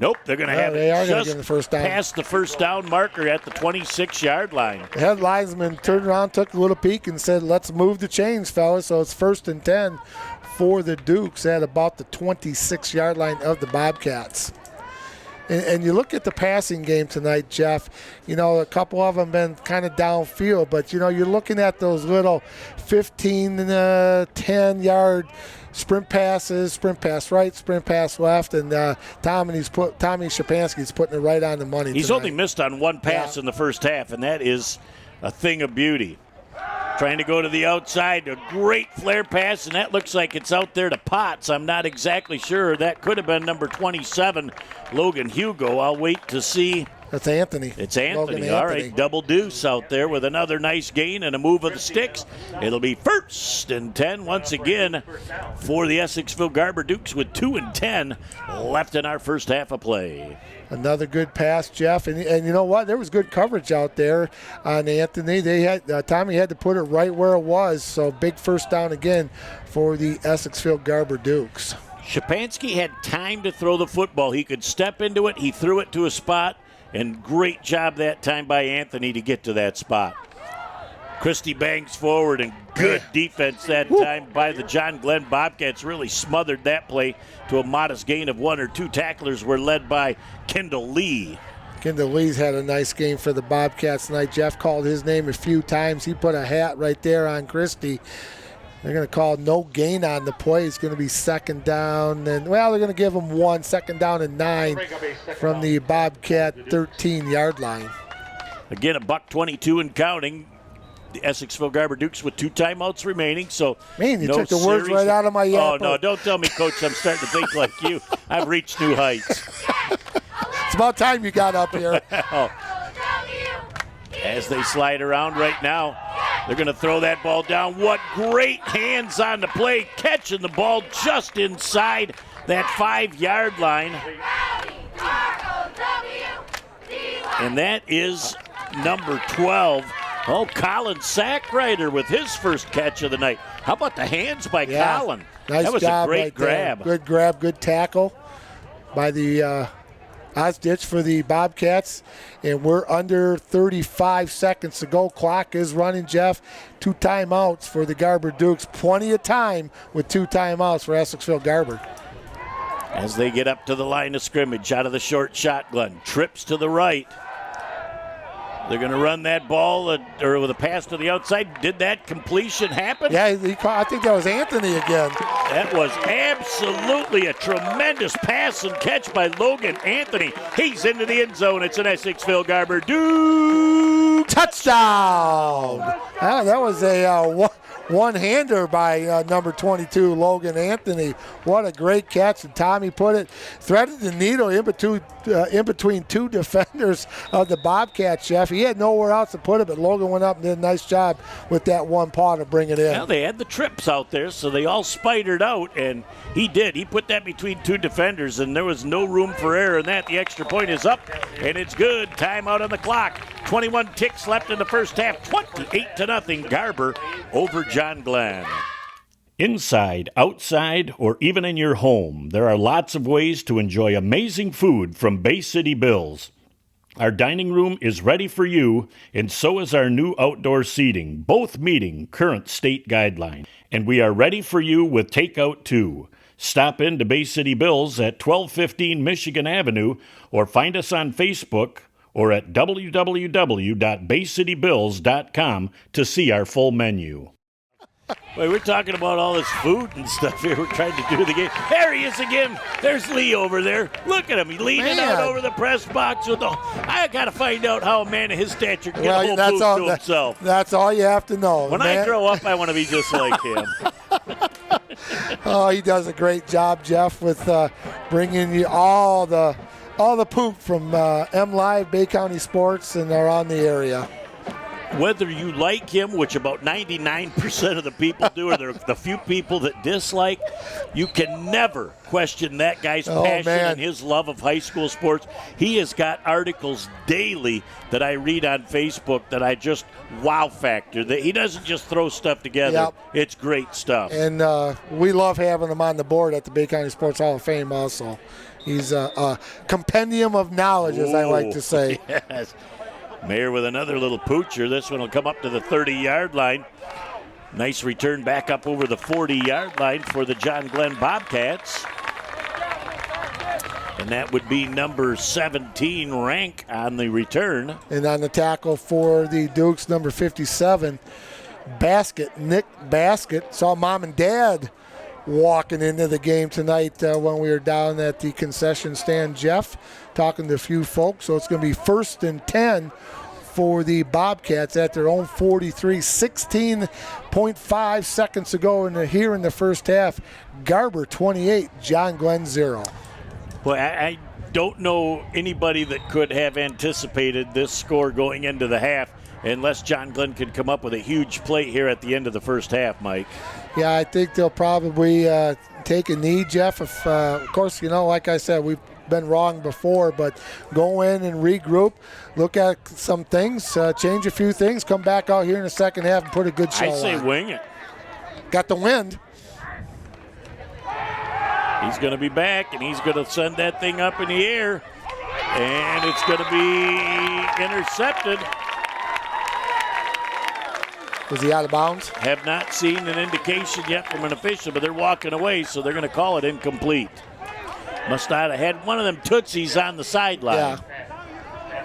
Nope, they're going to have it just the first down. Past the first down marker at the 26-yard line. The head linesman turned around, took a little peek, and said, let's move the chains, fellas. So it's 1st and 10 for the Dukes at about the 26-yard line of the Bobcats. And you look at the passing game tonight, Jeff, you know, a couple of them been kind of downfield, but, you know, you're looking at those little 15, 10-yard sprint passes, sprint pass right, sprint pass left, and Tommy Shapansky's putting it right on the money He's tonight. only missed on one pass in the first half, and that is a thing of beauty. Trying to go to the outside, a great flare pass, and that looks like it's out there to Potts. I'm not exactly sure. That could have been number 27, Logan Hugo. I'll wait to see. That's Anthony. It's Anthony. All right, double deuce out there with another nice gain and a move of the sticks. It'll be 1st and 10 once again for the Essexville Garber Dukes with 2 and 10 left in our first half of play. Another good pass, Jeff, and you know what? There was good coverage out there on Anthony. They had Tommy had to put it right where it was, so big first down again for the Essexville Garber Dukes. Shapansky had time to throw the football. He could step into it. He threw it to a spot, and great job that time by Anthony to get to that spot. Christie bangs forward, and good defense that time by the John Glenn Bobcats. Really smothered that play to a modest gain of 1 or 2. Tacklers were led by Kendall Lee. Kendall Lee's had a nice game for the Bobcats tonight. Jeff called his name a few times. He put a hat right there on Christie. They're going to call no gain on the play. It's going to be 2nd down. And, well, they're going to give them 1, 2nd down and 9 from the Bobcat 13-yard line. Again, a $1.22 and counting. The Essexville Garber Dukes with 2 timeouts remaining. So, man, you took the words right out of my yapper. Oh, no, don't tell me, Coach, I'm starting to think like you. I've reached new heights. It's about time you got up here. As they slide around right now, they're going to throw that ball down. What great hands on the play, catching the ball just inside that 5-yard line. And that is number 12. Oh, Colin Sackrider with his first catch of the night. How about the hands by Colin? Nice that was job, a great right grab. There. Good grab, good tackle by the Ozditch for the Bobcats. And we're under 35 seconds to go. Clock is running, Jeff. 2 timeouts for the Garber Dukes. Plenty of time with 2 timeouts for Essexville Garber. As they get up to the line of scrimmage out of the short shotgun. Trips to the right. They're going to run that ball or with a pass to the outside. Did that completion happen? Yeah, I think that was Anthony again. That was absolutely a tremendous pass and catch by Logan Anthony. He's into the end zone. It's an Essexville Garber Duke touchdown. That was a one-hander by number 22, Logan Anthony. What a great catch. And Tommy put it, threaded the needle in between 2 defenders of the Bobcats, Jeff. He had nowhere else to put it, but Logan went up and did a nice job with that one paw to bring it in. Well, they had the trips out there, so they all spidered out, and he did. He put that between 2 defenders, and there was no room for error in that. The extra point is up, and it's good. Timeout on the clock. 21 ticks left in the first half. 28-0 Garber over John Glenn. Inside, outside, or even in your home, there are lots of ways to enjoy amazing food from Bay City Bills. Our dining room is ready for you, and so is our new outdoor seating, both meeting current state guidelines. And we are ready for you with takeout too. Stop in to Bay City Bills at 1215 Michigan Avenue or find us on Facebook or at www.baycitybills.com to see our full menu. Wait, we're talking about all this food and stuff here. We're trying to do the game. There he is again. There's Lee over there. Look at him. He's leaning out over the press box. I got to find out how a man of his stature can get a whole booth to himself. That's all you have to know. When I grow up, I want to be just like him. Oh, he does a great job, Jeff, with bringing you all the poop from M Live, Bay County Sports, and around the area. Whether you like him, which about 99% of the people do, or the few people that dislike, you can never question that guy's passion and his love of high school sports. He has got articles daily that I read on Facebook that I just wow factor. That he doesn't just throw stuff together. Yep. It's great stuff. And we love having him on the board at the Bay County Sports Hall of Fame also. He's a compendium of knowledge, as I like to say. Yes. Mayer with another little poocher. This one will come up to the 30-yard line. Nice return back up over the 40-yard line for the John Glenn Bobcats. And that would be number 17, Rank, on the return. And on the tackle for the Dukes, number 57, Nick Basket. Saw Mom and Dad walking into the game tonight when we were down at the concession stand, Jeff, talking to a few folks. So it's going to be 1st and 10 for the Bobcats at their own 43. 16.5 seconds to go here in the first half. Garber 28, John Glenn 0. Well, I don't know anybody that could have anticipated this score going into the half unless John Glenn could come up with a huge play here at the end of the first half, Mike. Yeah, I think they'll probably take a knee, Jeff. If, of course, like I said, we've been wrong before, but go in and regroup, look at some things, change a few things, come back out here in the second half and put a good show on. I say wing it. Got the wind. He's going to be back, and he's going to send that thing up in the air, and it's going to be intercepted. Was he out of bounds? Have not seen an indication yet from an official, but they're walking away, so they're going to call it incomplete. Must not have had one of them tootsies on the sideline. Yeah,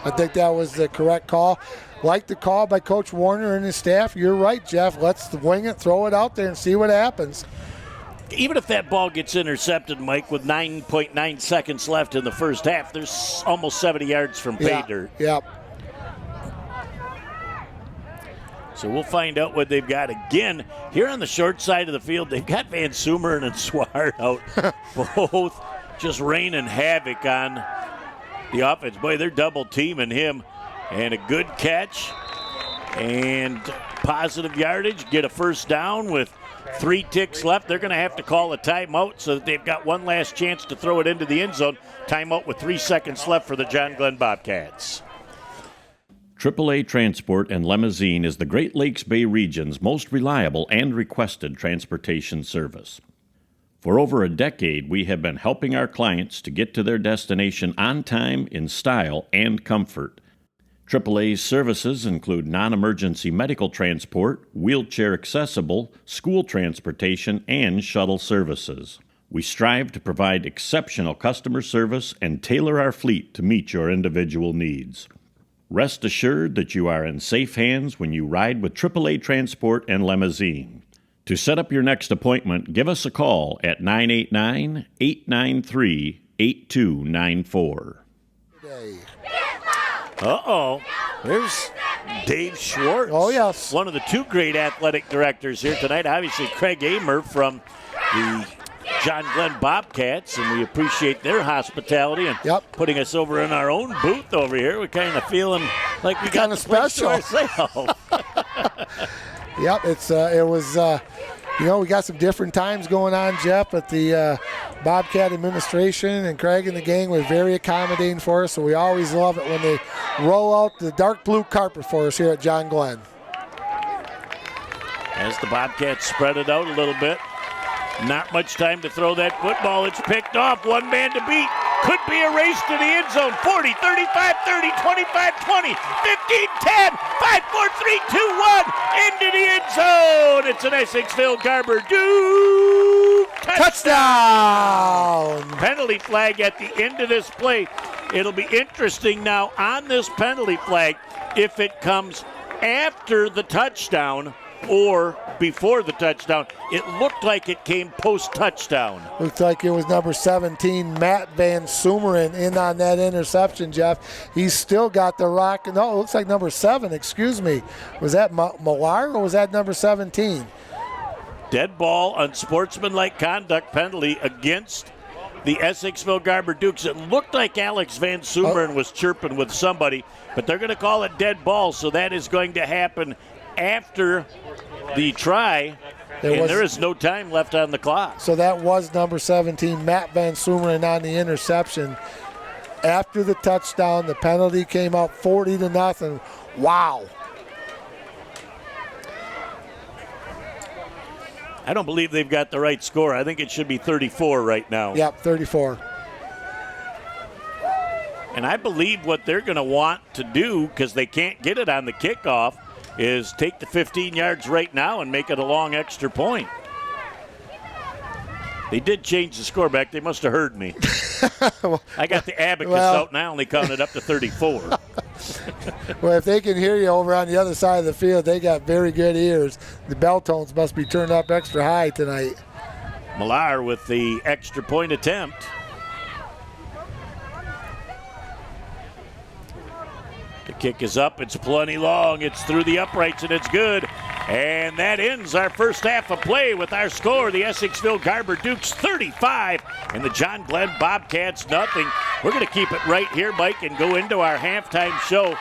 I think that was the correct call. Like the call by Coach Warner and his staff. You're right, Jeff. Let's wing it, throw it out there, and see what happens. Even if that ball gets intercepted, Mike, with 9.9 seconds left in the first half, there's almost 70 yards from pay dirt. Yep. So we'll find out what they've got. Again, here on the short side of the field, they've got Van Sumeren and Swart out, both just raining havoc on the offense. Boy, they're double teaming him. And a good catch and positive yardage. Get a first down with 3 ticks left. They're going to have to call a timeout so that they've got one last chance to throw it into the end zone. Timeout with 3 seconds left for the John Glenn Bobcats. AAA Transport and Limousine is the Great Lakes Bay region's most reliable and requested transportation service. For over a decade, we have been helping our clients to get to their destination on time, in style, and comfort. AAA's services include non-emergency medical transport, wheelchair accessible, school transportation, and shuttle services. We strive to provide exceptional customer service and tailor our fleet to meet your individual needs. Rest assured that you are in safe hands when you ride with AAA Transport and Limousine. To set up your next appointment, give us a call at 989-893-8294. Uh-oh. There's Dave Schwartz. Oh, yes. One of the 2 great athletic directors here tonight. Obviously, Craig Amer from the John Glenn Bobcats, and we appreciate their hospitality and putting us over in our own booth over here. We're kind of feeling like we got kind of special. Yep, it was. We got some different times going on, Jeff, at the Bobcat administration, and Craig and the gang were very accommodating for us, so we always love it when they roll out the dark blue carpet for us here at John Glenn. As the Bobcats spread it out a little bit, not much time to throw that football. It's picked off, one man to beat. Could be a race to the end zone. 40, 35, 30, 25, 20, 15, 10, 5, 4, 3, 2, 1. Into the end zone. It's an Essexville Garber Duke Touchdown! Penalty flag at the end of this play. It'll be interesting now on this penalty flag if it comes after the touchdown or before the touchdown. It looked like it came post-touchdown. Looked like it was number 17, Matt Van Sumeren, in on that interception, Jeff. He's still got the rock. No, it looks like number 7, excuse me. Was that Millar or was that number 17? Dead ball, unsportsmanlike conduct penalty against the Essexville Garber Dukes. It looked like Alex Van Sumeren was chirping with somebody, but they're going to call it dead ball, so that is going to happen after the try, there is no time left on the clock. So that was number 17, Matt Van Sumeren, on the interception. After the touchdown, the penalty came out 40-0. Wow. I don't believe they've got the right score. I think it should be 34 right now. Yep, 34. And I believe what they're going to want to do, because they can't get it on the kickoff, is take the 15 yards right now and make it a long extra point. They did change the score back. They must have heard me. I got the abacus out now, and they counted up to 34. Well, if they can hear you over on the other side of the field, they got very good ears. The bell tones must be turned up extra high tonight. Millar with the extra point attempt. The kick is up. It's plenty long. It's through the uprights, and it's good. And that ends our first half of play with our score. The Essexville Garber Dukes 35 and the John Glenn Bobcats nothing. We're going to keep it right here, Mike, and go into our halftime show.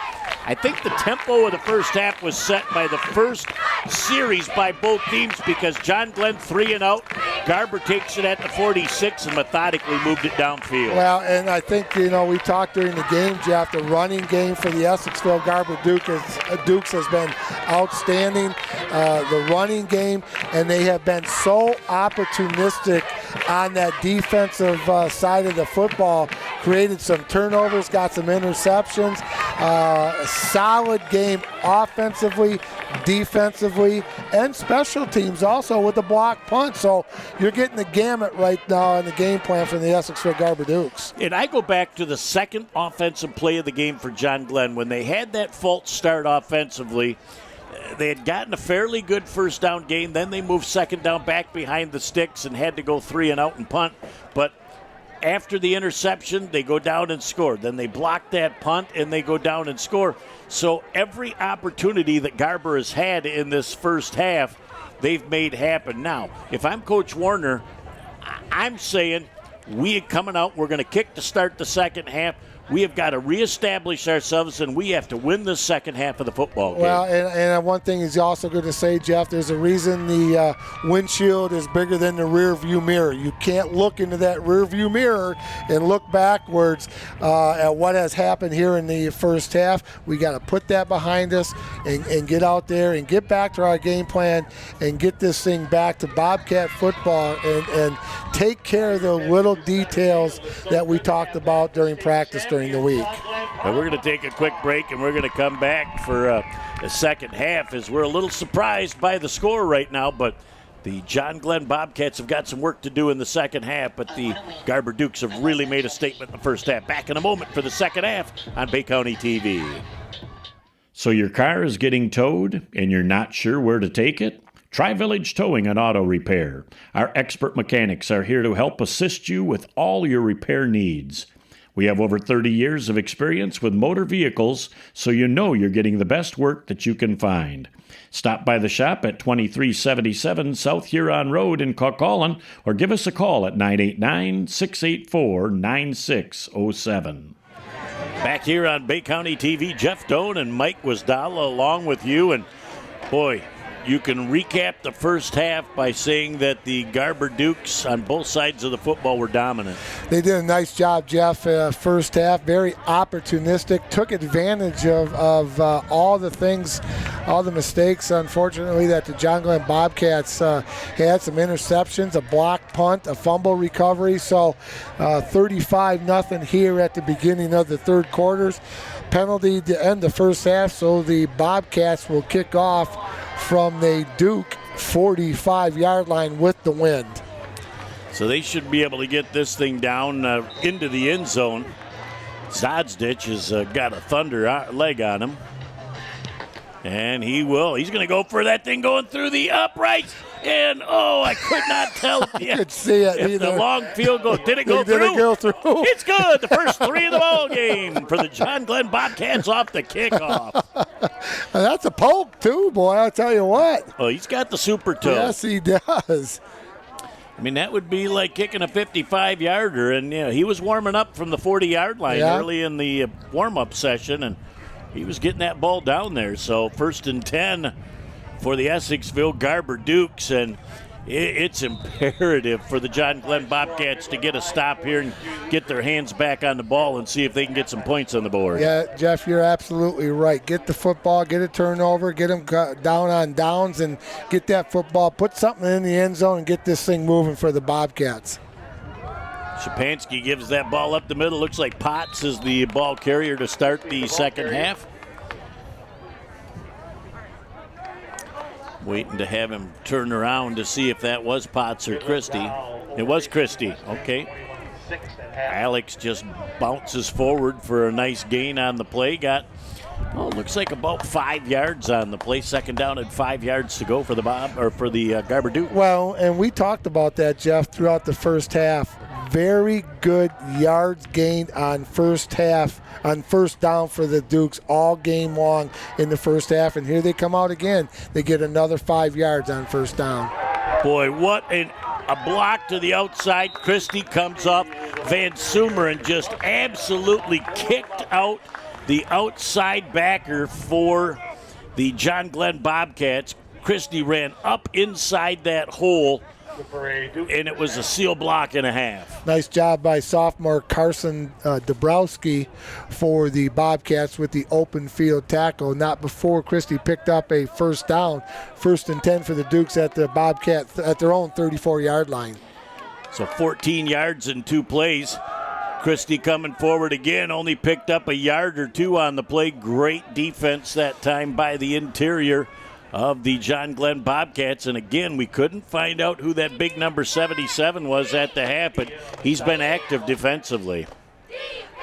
I think the tempo of the first half was set by the first series by both teams because John Glenn 3 and out. Garber takes it at the 46 and methodically moved it downfield. Well, and I think, we talked during the game, Jeff, the running game for the Essexville Garber Dukes has been outstanding. The running game, and they have been so opportunistic on that defensive side of the football. Created some turnovers, got some interceptions. Solid game offensively, defensively, and special teams also with the block punt. So you're getting the gamut right now in the game plan for the Essexville Garber Dukes. And I go back to the second offensive play of the game for John Glenn. When they had that false start offensively, they had gotten a fairly good first down game. Then they moved second down back behind the sticks and had to go 3 and out and punt. But after the interception, they go down and score. Then they block that punt and they go down and score. So every opportunity that Garber has had in this first half, they've made happen. Now, if I'm Coach Warner, I'm saying coming out, we're going to kick to start the second half. We have got to reestablish ourselves, and we have to win the second half of the football game. Well, and one thing he's also going to say, Jeff, there's a reason the windshield is bigger than the rear view mirror. You can't look into that rear view mirror and look backwards at what has happened here in the first half. We got to put that behind us and get out there and get back to our game plan and get this thing back to Bobcat football and take care of the little details that we talked about during practice during the week. Well, we're going to take a quick break, and we're going to come back for the second half as we're a little surprised by the score right now, but the John Glenn Bobcats have got some work to do in the second half, but the Garber Dukes have really made a statement in the first half. Back in a moment for the second half on Bay County TV. So your car is getting towed and you're not sure where to take it? Try Village Towing and Auto Repair. Our expert mechanics are here to help assist you with all your repair needs. We have over 30 years of experience with motor vehicles, so you know you're getting the best work that you can find. Stop by the shop at 2377 South Huron Road in Coquitlam, or give us a call at 989-684-9607. Back here on Bay County TV, Jeff Doan and Mike Wisdala along with you, and boy, you can recap the first half by saying that the Garber Dukes on both sides of the football were dominant. They did a nice job, Jeff, first half. Very opportunistic. Took advantage of all the things, all the mistakes, unfortunately, that the John Glenn Bobcats had. Some interceptions, a block punt, a fumble recovery. So 35-0 here at the beginning of the third quarters. Penalty to end the first half, so the Bobcats will kick off from the Duke 45-yard line with the wind. So they should be able to get this thing down into the end zone. Zodsdich has got a thunder leg on him. And he will. He's going to go for that thing going through the uprights. And, I could not tell. I could see it if the long field goal. Did it go through? Did it go through? It's good. The first 3 of the ball game for the John Glenn Bobcats off the kickoff. That's a poke, too, boy. I'll tell you what. Oh, he's got the super toe. Yes, he does. I mean, that would be like kicking a 55-yarder. And, he was warming up from the 40-yard line early in the warm-up session, and he was getting that ball down there. So 1st and 10 for the Essexville Garber Dukes, and it's imperative for the John Glenn Bobcats to get a stop here and get their hands back on the ball and see if they can get some points on the board. Yeah, Jeff, you're absolutely right. Get the football, get a turnover, get them down on downs, and get that football, put something in the end zone, and get this thing moving for the Bobcats. Shapansky gives that ball up the middle. Looks like Potts is the ball carrier to start the second half. Waiting to have him turn around to see if that was Potts or Christie. It was Christie. Okay. Alex just bounces forward for a nice gain on the play. Looks like about 5 yards on the play. Second down and 5 yards to go for the Garber Duke. Well, and we talked about that, Jeff, throughout the first half. Very good yards gained on first down for the Dukes all game long in the first half. And here they come out again. They get another 5 yards on first down. Boy, what a block to the outside. Christie comes up. Van Sumeren just absolutely kicked out the outside backer for the John Glenn Bobcats. Christie ran up inside that hole, and it was a seal block and a half. Nice job by sophomore Carson Dabrowski for the Bobcats with the open field tackle. Not before Christie picked up a first down. 1st and 10 for the Dukes at the Bobcats at their own 34-yard line. So 14 yards in 2 plays. Christie coming forward again, only picked up a yard or 2 on the play. Great defense that time by the interior of the John Glenn Bobcats. And again, we couldn't find out who that big number 77 was at the half, but he's been active defensively.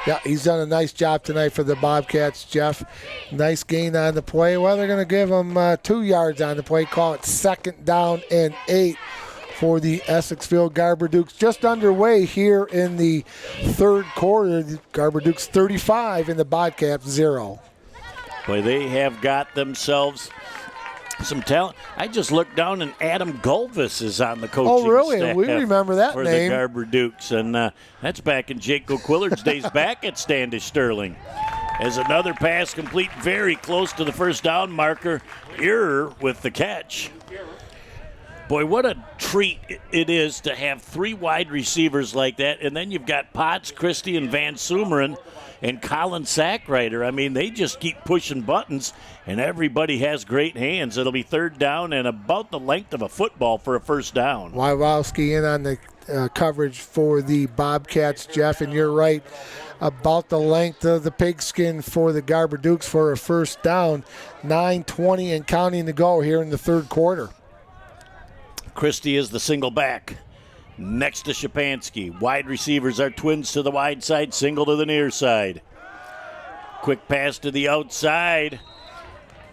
Yeah, he's done a nice job tonight for the Bobcats, Jeff. Nice gain on the play. Well, they're going to give him 2 yards on the play. Call it 2nd down and 8 for the Essexville Garber Dukes. Just underway here in the third quarter. The Garber Dukes 35 and the Bobcats 0. Boy, they have got themselves some talent. I just looked down and Adam Gulvis is on the coaching staff. Oh, really? We remember that for name. The Garber Dukes, and that's back in Jake O'Quillard's days back at Standish Sterling. As another pass complete very close to the first down marker. Error with the catch. Boy, what a treat it is to have 3 wide receivers like that, and then you've got Potts, Christie, and Van Sumeren, and Colin Sackrider. I mean, they just keep pushing buttons, and everybody has great hands. It'll be 3rd down and about the length of a football for a first down. Wywowski in on the coverage for the Bobcats, Jeff, and you're right, about the length of the pigskin for the Garber Dukes for a first down. 9:20 and counting to go here in the third quarter. Christie is the single back next to Shapansky. Wide receivers are twins to the wide side, single to the near side. Quick pass to the outside,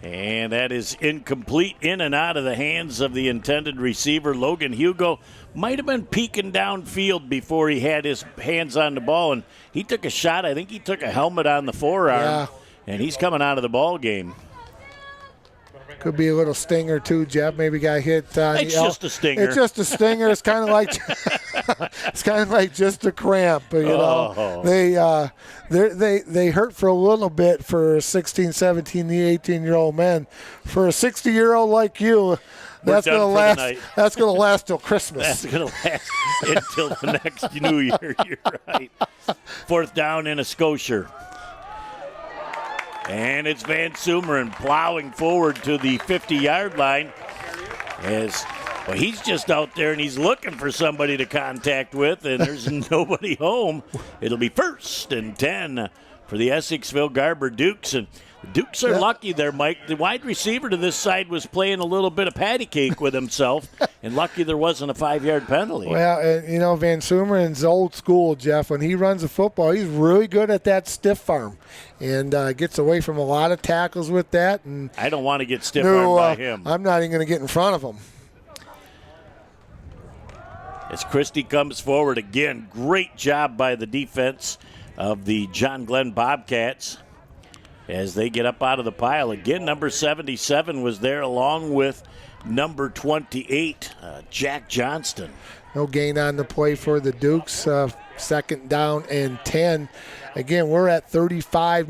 and that is incomplete, in and out of the hands of the intended receiver. Logan Hugo might have been peeking downfield before he had his hands on the ball, and he took a shot. I think he took a helmet on the forearm, and he's coming out of the ball game. Could be a little stinger too, Jeff. Maybe got hit. It's just a stinger. It's just a stinger. It's kind of like just a cramp. You know, they hurt for a little bit for 16, 17, 18-year-old men. For a 60-year-old like you, that's going to last. That's going to last till Christmas. That's going to last until the next New Year. You're right. 4th down and a Scotier. And it's Van Sumeren plowing forward to the 50-yard line. He's just out there and he's looking for somebody to contact with, and there's nobody home. It'll be 1st and 10 for the Essexville Garber Dukes. And Dukes are lucky there, Mike. The wide receiver to this side was playing a little bit of patty cake with himself, and lucky there wasn't a 5-yard penalty. Well, Van Sumeren's old school, Jeff. When he runs the football, he's really good at that stiff arm and gets away from a lot of tackles with that. And I don't want to get stiff armed by him. I'm not even going to get in front of him. As Christie comes forward again, great job by the defense of the John Glenn Bobcats as they get up out of the pile. Again, number 77 was there along with number 28, Jack Johnston. No gain on the play for the Dukes. Second down and 10. Again, we're at 35-0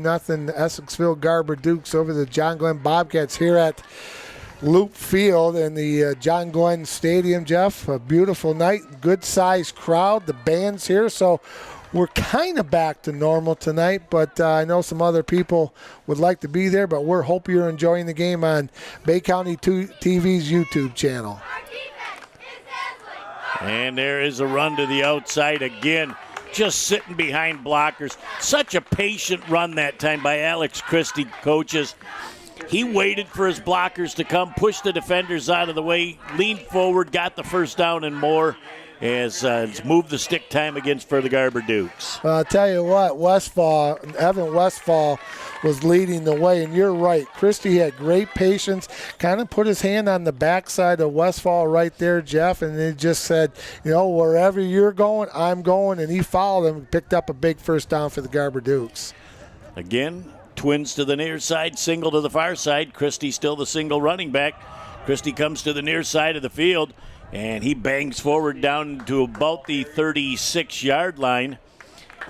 Essexville Garber Dukes over the John Glenn Bobcats here at Loop Field in the John Glenn Stadium, Jeff. A beautiful night, good-sized crowd. The band's here, so we're kind of back to normal tonight, but I know some other people would like to be there, but we're hope you're enjoying the game on Bay County TV's YouTube channel. And there is a run to the outside again, just sitting behind blockers. Such a patient run that time by Alex Christie, coaches. He waited for his blockers to come, pushed the defenders out of the way, leaned forward, got the first down and more, as it's moved the stick time against for the Garber Dukes. I'll tell you what, Evan Westfall was leading the way, and you're right. Christie had great patience, kind of put his hand on the backside of Westfall right there, Jeff, and he just said, wherever you're going, I'm going, and he followed him and picked up a big first down for the Garber Dukes. Again, twins to the near side, single to the far side. Christie still the single running back. Christie comes to the near side of the field, and he bangs forward down to about the 36-yard line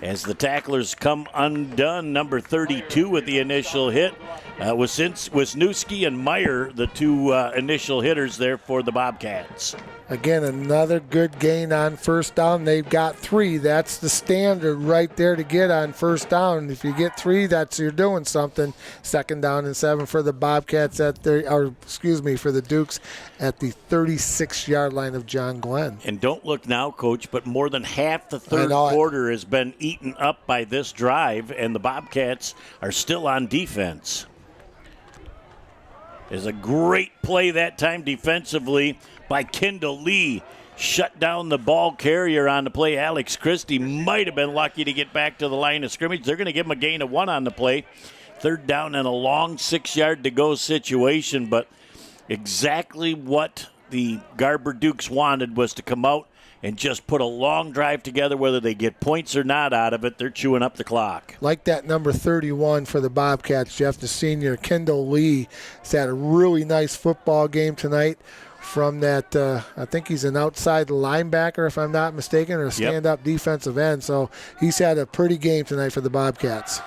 as the tacklers come undone. Number 32 with the initial hit was Wisniewski and Meyer, the two initial hitters there for the Bobcats. Again, another good gain on first down. They've got 3. That's the standard right there to get on first down. If you get 3, you're doing something. Second down and 7 for the Bobcats for the Dukes at the 36-yard line of John Glenn. And don't look now, Coach, but more than half the third quarter has been eaten up by this drive, and the Bobcats are still on defense. There's a great play that time defensively by Kendall Lee. Shut down the ball carrier on the play. Alex Christie might have been lucky to get back to the line of scrimmage. They're going to give him a gain of 1 on the play. Third down and a long 6-yard-to-go situation, but exactly what the Garber Dukes wanted was to come out and just put a long drive together. Whether they get points or not out of it, they're chewing up the clock. Like that number 31 for the Bobcats, Jeff, the senior, Kendall Lee, has had a really nice football game tonight from that, I think he's an outside linebacker, if I'm not mistaken, or a stand-up defensive end. So he's had a pretty game tonight for the Bobcats.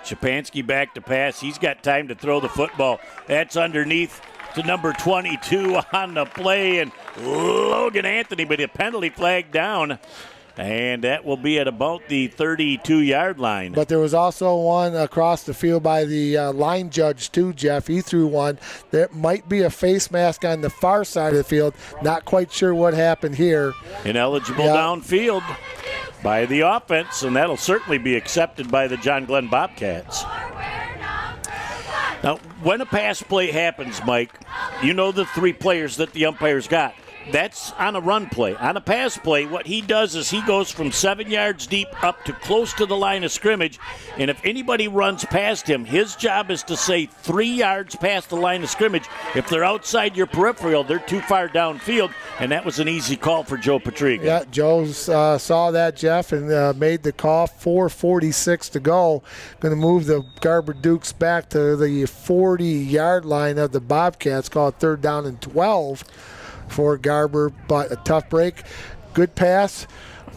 Shapansky back to pass. He's got time to throw the football. That's underneath to number 22 on the play, and Logan Anthony, but a penalty flag down, and that will be at about the 32-yard line. But there was also one across the field by the line judge too, Jeff. He threw one. There might be a face mask on the far side of the field. Not quite sure what happened here. Ineligible downfield by the offense, and that'll certainly be accepted by the John Glenn Bobcats. Now, when a pass play happens, Mike, you know the 3 players that the umpires got. That's on a run play. On a pass play, what he does is he goes from 7 yards deep up to close to the line of scrimmage, and if anybody runs past him, his job is to say 3 yards past the line of scrimmage. If they're outside your peripheral, they're too far downfield, and that was an easy call for Joe Patriga. Yeah, Joe saw that, Jeff, and made the call. 4:46 to go. Going to move the Garber Dukes back to the 40-yard line of the Bobcats. Call it 3rd down and 12. For Garber, but a tough break. Good pass.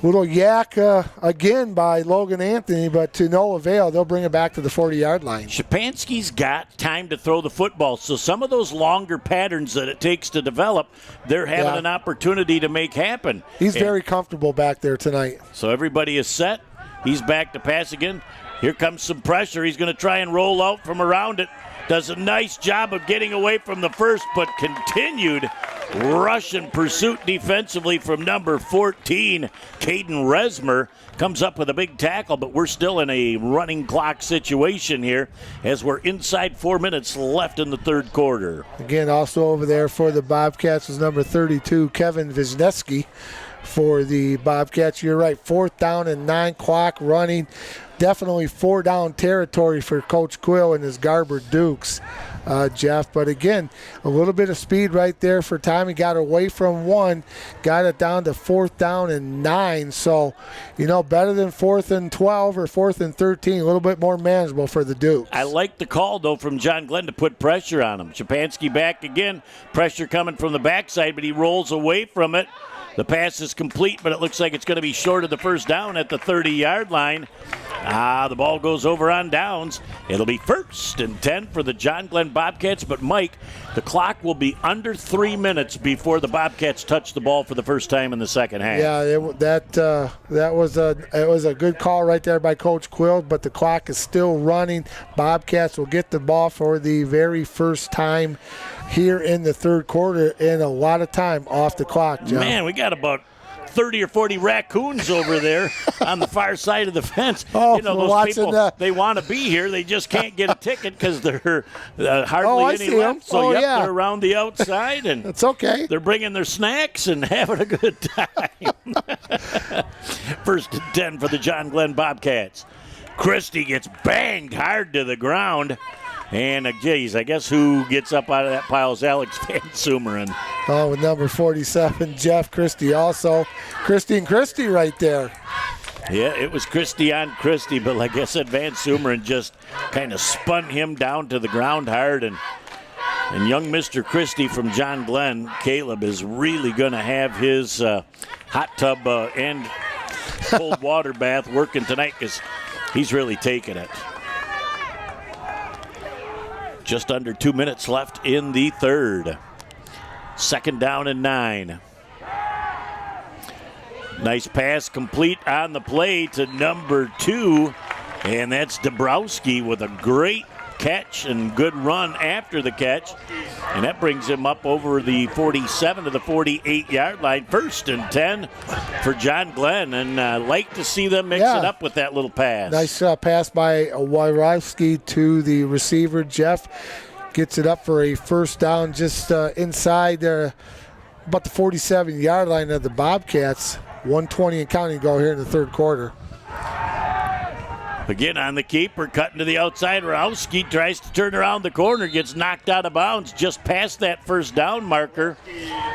Little yak again by Logan Anthony, but to no avail. They'll bring it back to the 40-yard line. Shapansky's got time to throw the football, so some of those longer patterns that it takes to develop, they're having an opportunity to make happen. He's very comfortable back there tonight. So everybody is set. He's back to pass again. Here comes some pressure. He's going to try and roll out from around it. Does a nice job of getting away from the first, but continued Russian pursuit defensively from number 14, Caden Resmer, comes up with a big tackle, but we're still in a running clock situation here as we're inside 4 minutes left in the third quarter. Again, also over there for the Bobcats was number 32, Kevin Wisniewski for the Bobcats. You're right, 4th down and 9, clock running. Definitely 4-down territory for Coach Quill and his Garber Dukes, Jeff. But again, a little bit of speed right there for time. He got away from 1, got it down to 4th down and 9. So, better than 4th and 12 or 4th and 13. A little bit more manageable for the Dukes. I like the call, though, from John Glenn to put pressure on him. Shapansky back again. Pressure coming from the backside, but he rolls away from it. The pass is complete, but it looks like it's going to be short of the first down at the 30-yard line. The ball goes over on downs. It'll be 1st and 10 for the John Glenn Bobcats. But, Mike, the clock will be under 3 minutes before the Bobcats touch the ball for the first time in the second half. Yeah, it was a good call right there by Coach Quill, but the clock is still running. Bobcats will get the ball for the very first time here in the third quarter, and a lot of time off the clock, John. Man, we got about 30 or 40 raccoons over there on the far side of the fence. Oh, those people, they want to be here. They just can't get a ticket because they're hardly any left. So, they're around the outside, and it's okay. They're bringing their snacks and having a good time. 1st and 10 for the John Glenn Bobcats. Christie gets banged hard to the ground. And, I guess who gets up out of that pile is Alex Van Sumeren. Oh, with number 47, Jeff Christie also. Christie and Christie right there. Yeah, it was Christie on Christie, but like I said, Van Sumeren just kind of spun him down to the ground hard. And young Mr. Christie from John Glenn, Caleb, is really going to have his hot tub and cold water bath working tonight because he's really taking it. Just under 2 minutes left in the third. 2nd down and 9. Nice pass complete on the play to number 2. And that's Dabrowski with a great catch and good run after the catch. And that brings him up over the 47 to the 48-yard line. 1st and 10 for John Glenn. And like to see them mix it up with that little pass. Nice pass by Wyrowski to the receiver. Jeff gets it up for a 1st down just inside about the 47-yard line of the Bobcats. 1:20 and counting to go here in the third quarter. Again on the keeper, cutting to the outside. Rowski tries to turn around the corner, gets knocked out of bounds just past that 1st down marker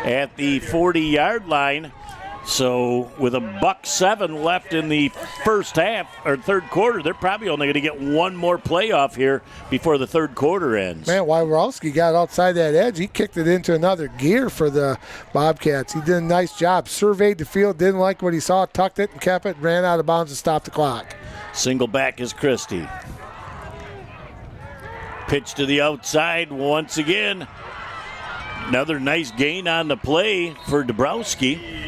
at the 40-yard line. So with $1:07 left in the first half or third quarter, they're probably only going to get one more playoff here before the third quarter ends. Man, Wyrowski got outside that edge. He kicked it into another gear for the Bobcats. He did a nice job. Surveyed the field, didn't like what he saw, tucked it and kept it, ran out of bounds and stopped the clock. Single back is Christie. Pitch to the outside once again. Another nice gain on the play for Dabrowski.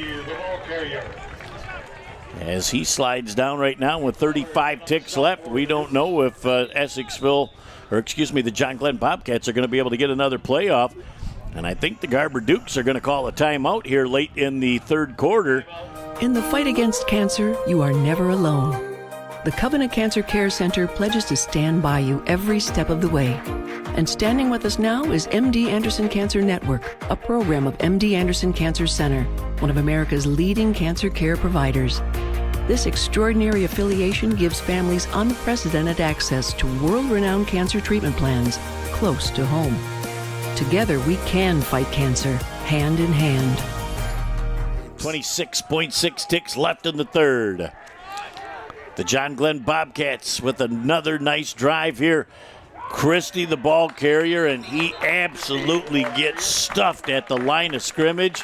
As he slides down right now with 35 ticks left, we don't know if the John Glenn Bobcats are going to be able to get another playoff. And I think the Garber Dukes are going to call a timeout here late in the third quarter. In the fight against cancer, you are never alone. The Covenant Cancer Care Center pledges to stand by you every step of the way. And standing with us now is MD Anderson Cancer Network, a program of MD Anderson Cancer Center, one of America's leading cancer care providers. This extraordinary affiliation gives families unprecedented access to world-renowned cancer treatment plans close to home. Together, we can fight cancer, hand in hand. 26.6 ticks left in the third. The John Glenn Bobcats with another nice drive here. Christie, the ball carrier, and he absolutely gets stuffed at the line of scrimmage.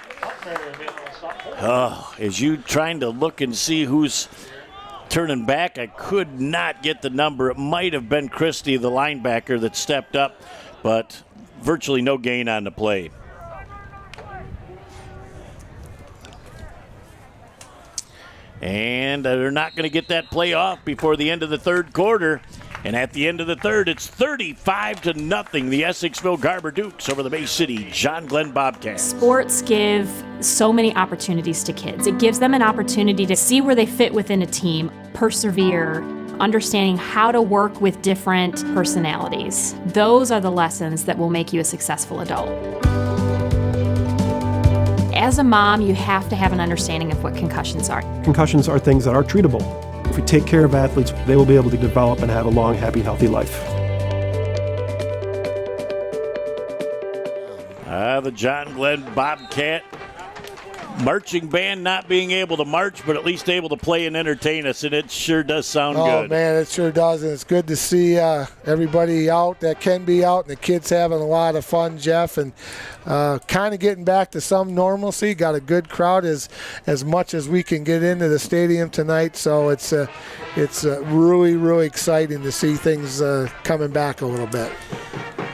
As you trying to look and see who's turning back, I could not get the number. It might have been Christie, the linebacker, that stepped up, but virtually no gain on the play. And they're not going to get that play off before the end of the third quarter. And at the end of the third, it's 35-0. The Essexville Garber Dukes over the Bay City John Glenn Bobcats. Sports give so many opportunities to kids. It gives them an opportunity to see where they fit within a team, persevere, understanding how to work with different personalities. Those are the lessons that will make you a successful adult. As a mom, you have to have an understanding of what concussions are. Concussions are things that are treatable. If we take care of athletes, they will be able to develop and have a long, happy, healthy life. The John Glenn Bobcat marching band not being able to march, but at least able to play and entertain us, and it sure does sound good. Oh, man, it sure does, and it's good to see everybody out that can be out, and the kids having a lot of fun, Jeff, and kind of getting back to some normalcy. Got a good crowd as much as we can get into the stadium tonight, so it's really, really exciting to see things coming back a little bit.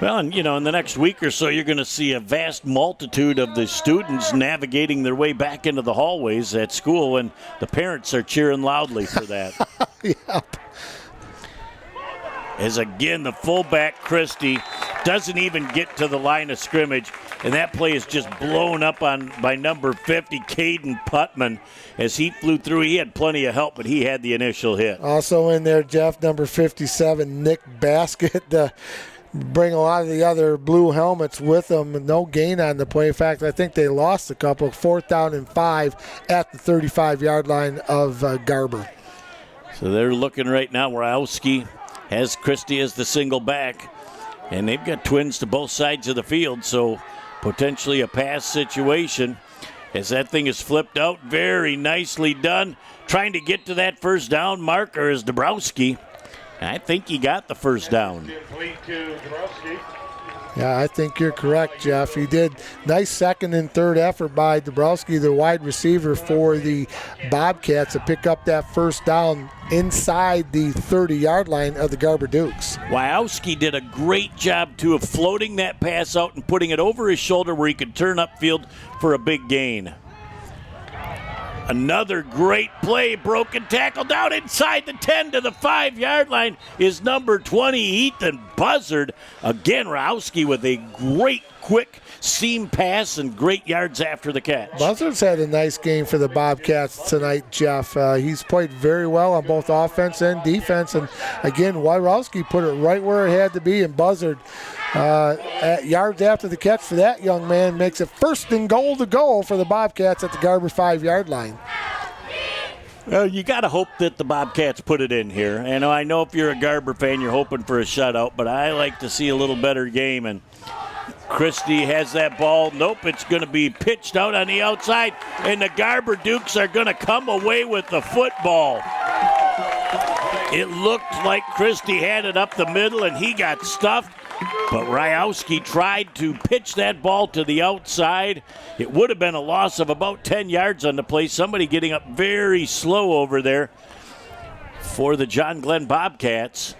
Well, and in the next week or so, you're going to see a vast multitude of the students navigating their way back into the hallways at school, and the parents are cheering loudly for that. Yep. As again, the fullback, Christie, doesn't even get to the line of scrimmage, and that play is just blown up by number 50, Caden Putman. As he flew through, he had plenty of help, but he had the initial hit. Also in there, Jeff, number 57, Nick Baskett, bring a lot of the other blue helmets with them. No gain on the play. In fact, I think they lost a couple. 4th down and 5 at the 35-yard line of Garber. So they're looking right now. Rowski has Christie as the single back, and they've got twins to both sides of the field, so potentially a pass situation. As that thing is flipped out, very nicely done. Trying to get to that first down marker is Dabrowski. I think he got the first down. Yeah, I think you're correct, Jeff. He did. Nice second and third effort by Dabrowski, the wide receiver for the Bobcats, to pick up that first down inside the 30-yard line of the Garber Dukes. Wajowski did a great job, too, of floating that pass out and putting it over his shoulder where he could turn upfield for a big gain. Another great play, broken tackle down inside the 10 to the 5-yard line is number 20, Ethan Buzzard. Again, Rowski with a great, quick seam pass and great yards after the catch. Buzzard's had a nice game for the Bobcats tonight, Jeff. He's played very well on both offense and defense. And again, Wajowski put it right where it had to be, and Buzzard, at yards after the catch for that young man, makes it 1st and goal to go for the Bobcats at the Garber 5-yard line. Well, you got to hope that the Bobcats put it in here. And I know if you're a Garber fan, you're hoping for a shutout, but I like to see a little better game. And Christie has that ball. Nope, it's going to be pitched out on the outside, and the Garber Dukes are going to come away with the football. It looked like Christie had it up the middle, and he got stuffed. But Rajowski tried to pitch that ball to the outside. It would have been a loss of about 10 yards on the play. Somebody getting up very slow over there for the John Glenn Bobcats.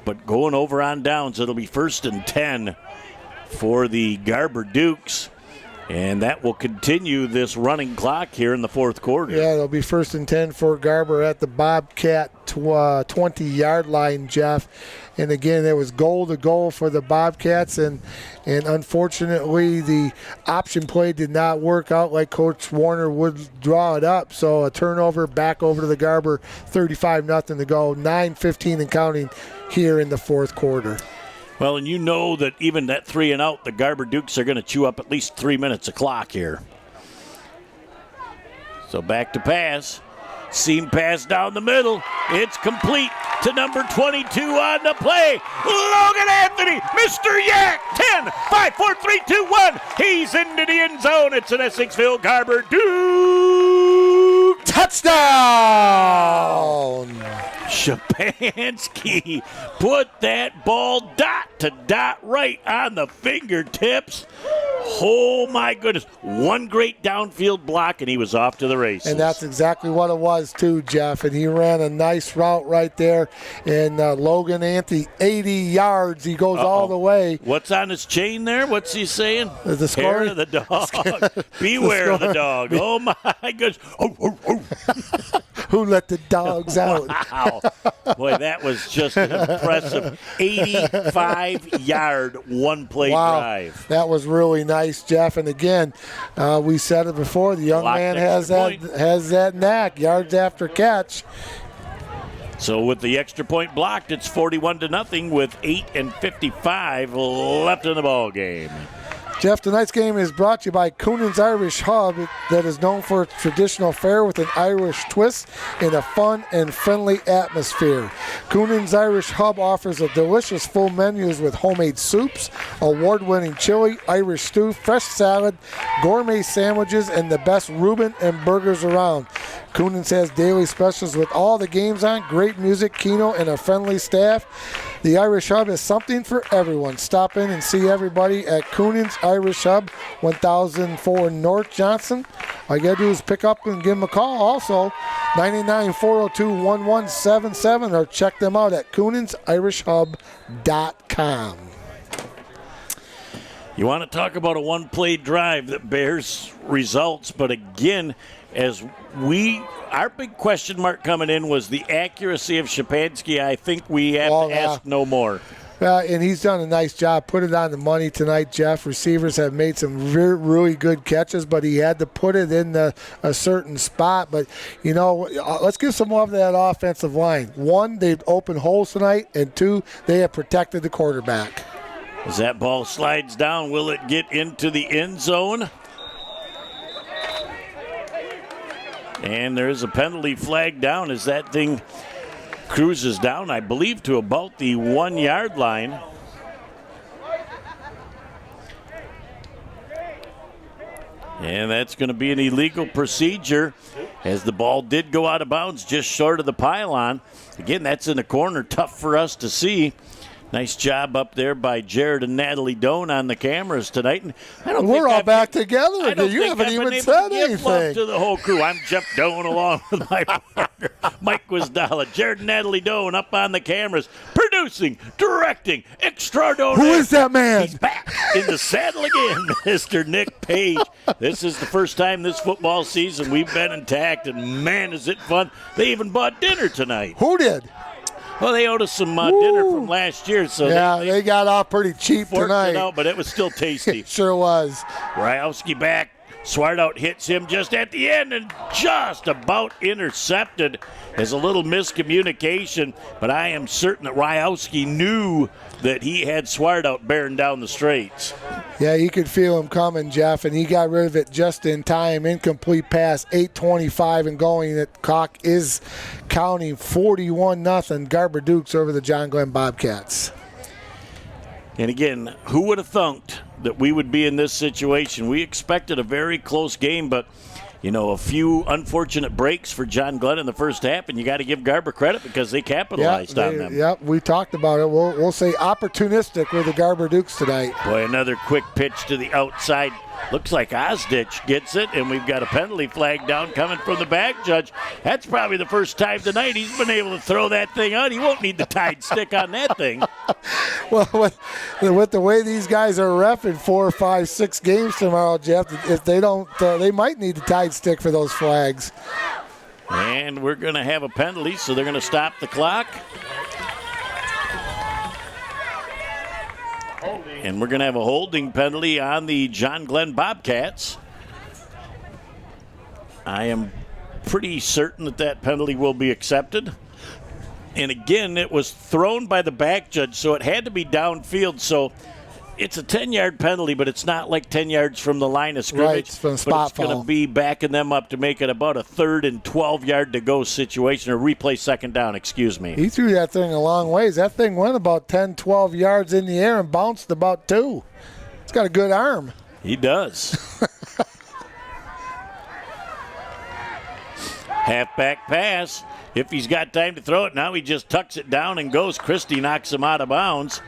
But going over on downs, it'll be 1st and 10 for the Garber Dukes. And that will continue this running clock here in the 4th quarter. Yeah, it'll be 1st and 10 for Garber at the Bobcat 20-yard line, Jeff. And again, it was goal to goal for the Bobcats, and unfortunately the option play did not work out like Coach Warner would draw it up. So a turnover back over to the Garber, 35-0 to go, 9:15 and counting here in the 4th quarter. Well, and you know that even that 3 and out, the Garber Dukes are going to chew up at least 3 minutes of clock here. So back to pass. Seam pass down the middle. It's complete to number 22 on the play. Logan Anthony, Mr. Yak, 10, 5, 4, 3, 2, 1. He's into the end zone. It's an Essexville Garber Duke Touchdown! Shapansky put that ball dot to dot right on the fingertips. Oh, my goodness. One great downfield block, and he was off to the races. And that's exactly what it was, too, Jeff. And he ran a nice route right there. And Logan Anthony, 80 yards. He goes all the way. What's on his chain there? What's he saying? The Hair of the dog. Beware of the dog. Oh, my goodness. Who let the dogs out? Wow. Boy, that was just an impressive 85-yard one-play drive. That was really nice, Jeff. And again, we said it before, the young man has that knack, yards after catch. So with the extra point blocked, it's 41-0 with 8:55 left in the ball game. Jeff, tonight's game is brought to you by Coonan's Irish Hub, that is known for its traditional fare with an Irish twist in a fun and friendly atmosphere. Coonan's Irish Hub offers a delicious full menus with homemade soups, award-winning chili, Irish stew, fresh salad, gourmet sandwiches, and the best Reuben and burgers around. Coonan's has daily specials with all the games on, great music, keno, and a friendly staff. The Irish Hub is something for everyone. Stop in and see everybody at Coonan's Irish Hub, 1004 North Johnson. All you got to do is pick up and give them a call. Also, 99402-1177, or check them out at Coonan'sIrishHub.com. You want to talk about a one-play drive that bears results, but again, our big question mark coming in was the accuracy of Shapansky. I think we have to ask no more. And he's done a nice job. Put it on the money tonight, Jeff. Receivers have made some really good catches, but he had to put it in a certain spot. But, let's give some love to that offensive line. One, they've opened holes tonight, and two, they have protected the quarterback. As that ball slides down, will it get into the end zone? And there's a penalty flag down as that thing cruises down, I believe, to about the 1 yard line. And that's going to be an illegal procedure as the ball did go out of bounds just short of the pylon. Again, that's in the corner. Tough for us to see. Nice job up there by Jared and Natalie Doan on the cameras tonight. And we're all back together. You haven't even said anything. Love to the whole crew. I'm Jeff Doan along with my partner, Mike Wisdala. Jared and Natalie Doan up on the cameras, producing, directing, extraordinary. Who is that man? He's back in the saddle again, Mr. Nick Page. This is the first time this football season we've been intact, and man, is it fun. They even bought dinner tonight. Who did? Well, they owed us some dinner from last year, so they got off pretty cheap tonight. It out, but it was still tasty. It sure was. Ryowski back. Swartout hits him just at the end and just about intercepted. There's a little miscommunication, but I am certain that Ryowski knew that he had Swartout bearing down the straights. Yeah, you could feel him coming, Jeff, and he got rid of it just in time. Incomplete pass, 8:25 and going. That clock is counting 41-0 Garber Dukes over the John Glenn Bobcats. And again, who would have thunk that we would be in this situation? We expected a very close game, but a few unfortunate breaks for John Glenn in the first half, and you got to give Garber credit because they capitalized on them. Yep, we talked about it. We'll say opportunistic with the Garber Dukes tonight. Boy, another quick pitch to the outside. Looks like Osditch gets it, and we've got a penalty flag down coming from the back judge. That's probably the first time tonight he's been able to throw that thing out. He won't need the tied stick on that thing. Well, with the way these guys are reffing 4, 5, 6 games tomorrow, Jeff, if they don't, they might need the tied stick for those flags. And we're going to have a penalty, so they're going to stop the clock. And we're going to have a holding penalty on the John Glenn Bobcats. I am pretty certain that penalty will be accepted. And again, it was thrown by the back judge, so it had to be downfield. So it's a 10-yard penalty, but it's not like 10 yards from the line of scrimmage. Right, from spot but it's going to be backing them up to make it about a 3rd and 12-yard to go situation, or replay second down, excuse me. He threw that thing a long ways. That thing went about 10, 12 yards in the air and bounced about 2. He's got a good arm. He does. Halfback pass. If he's got time to throw it, now he just tucks it down and goes. Christie knocks him out of bounds.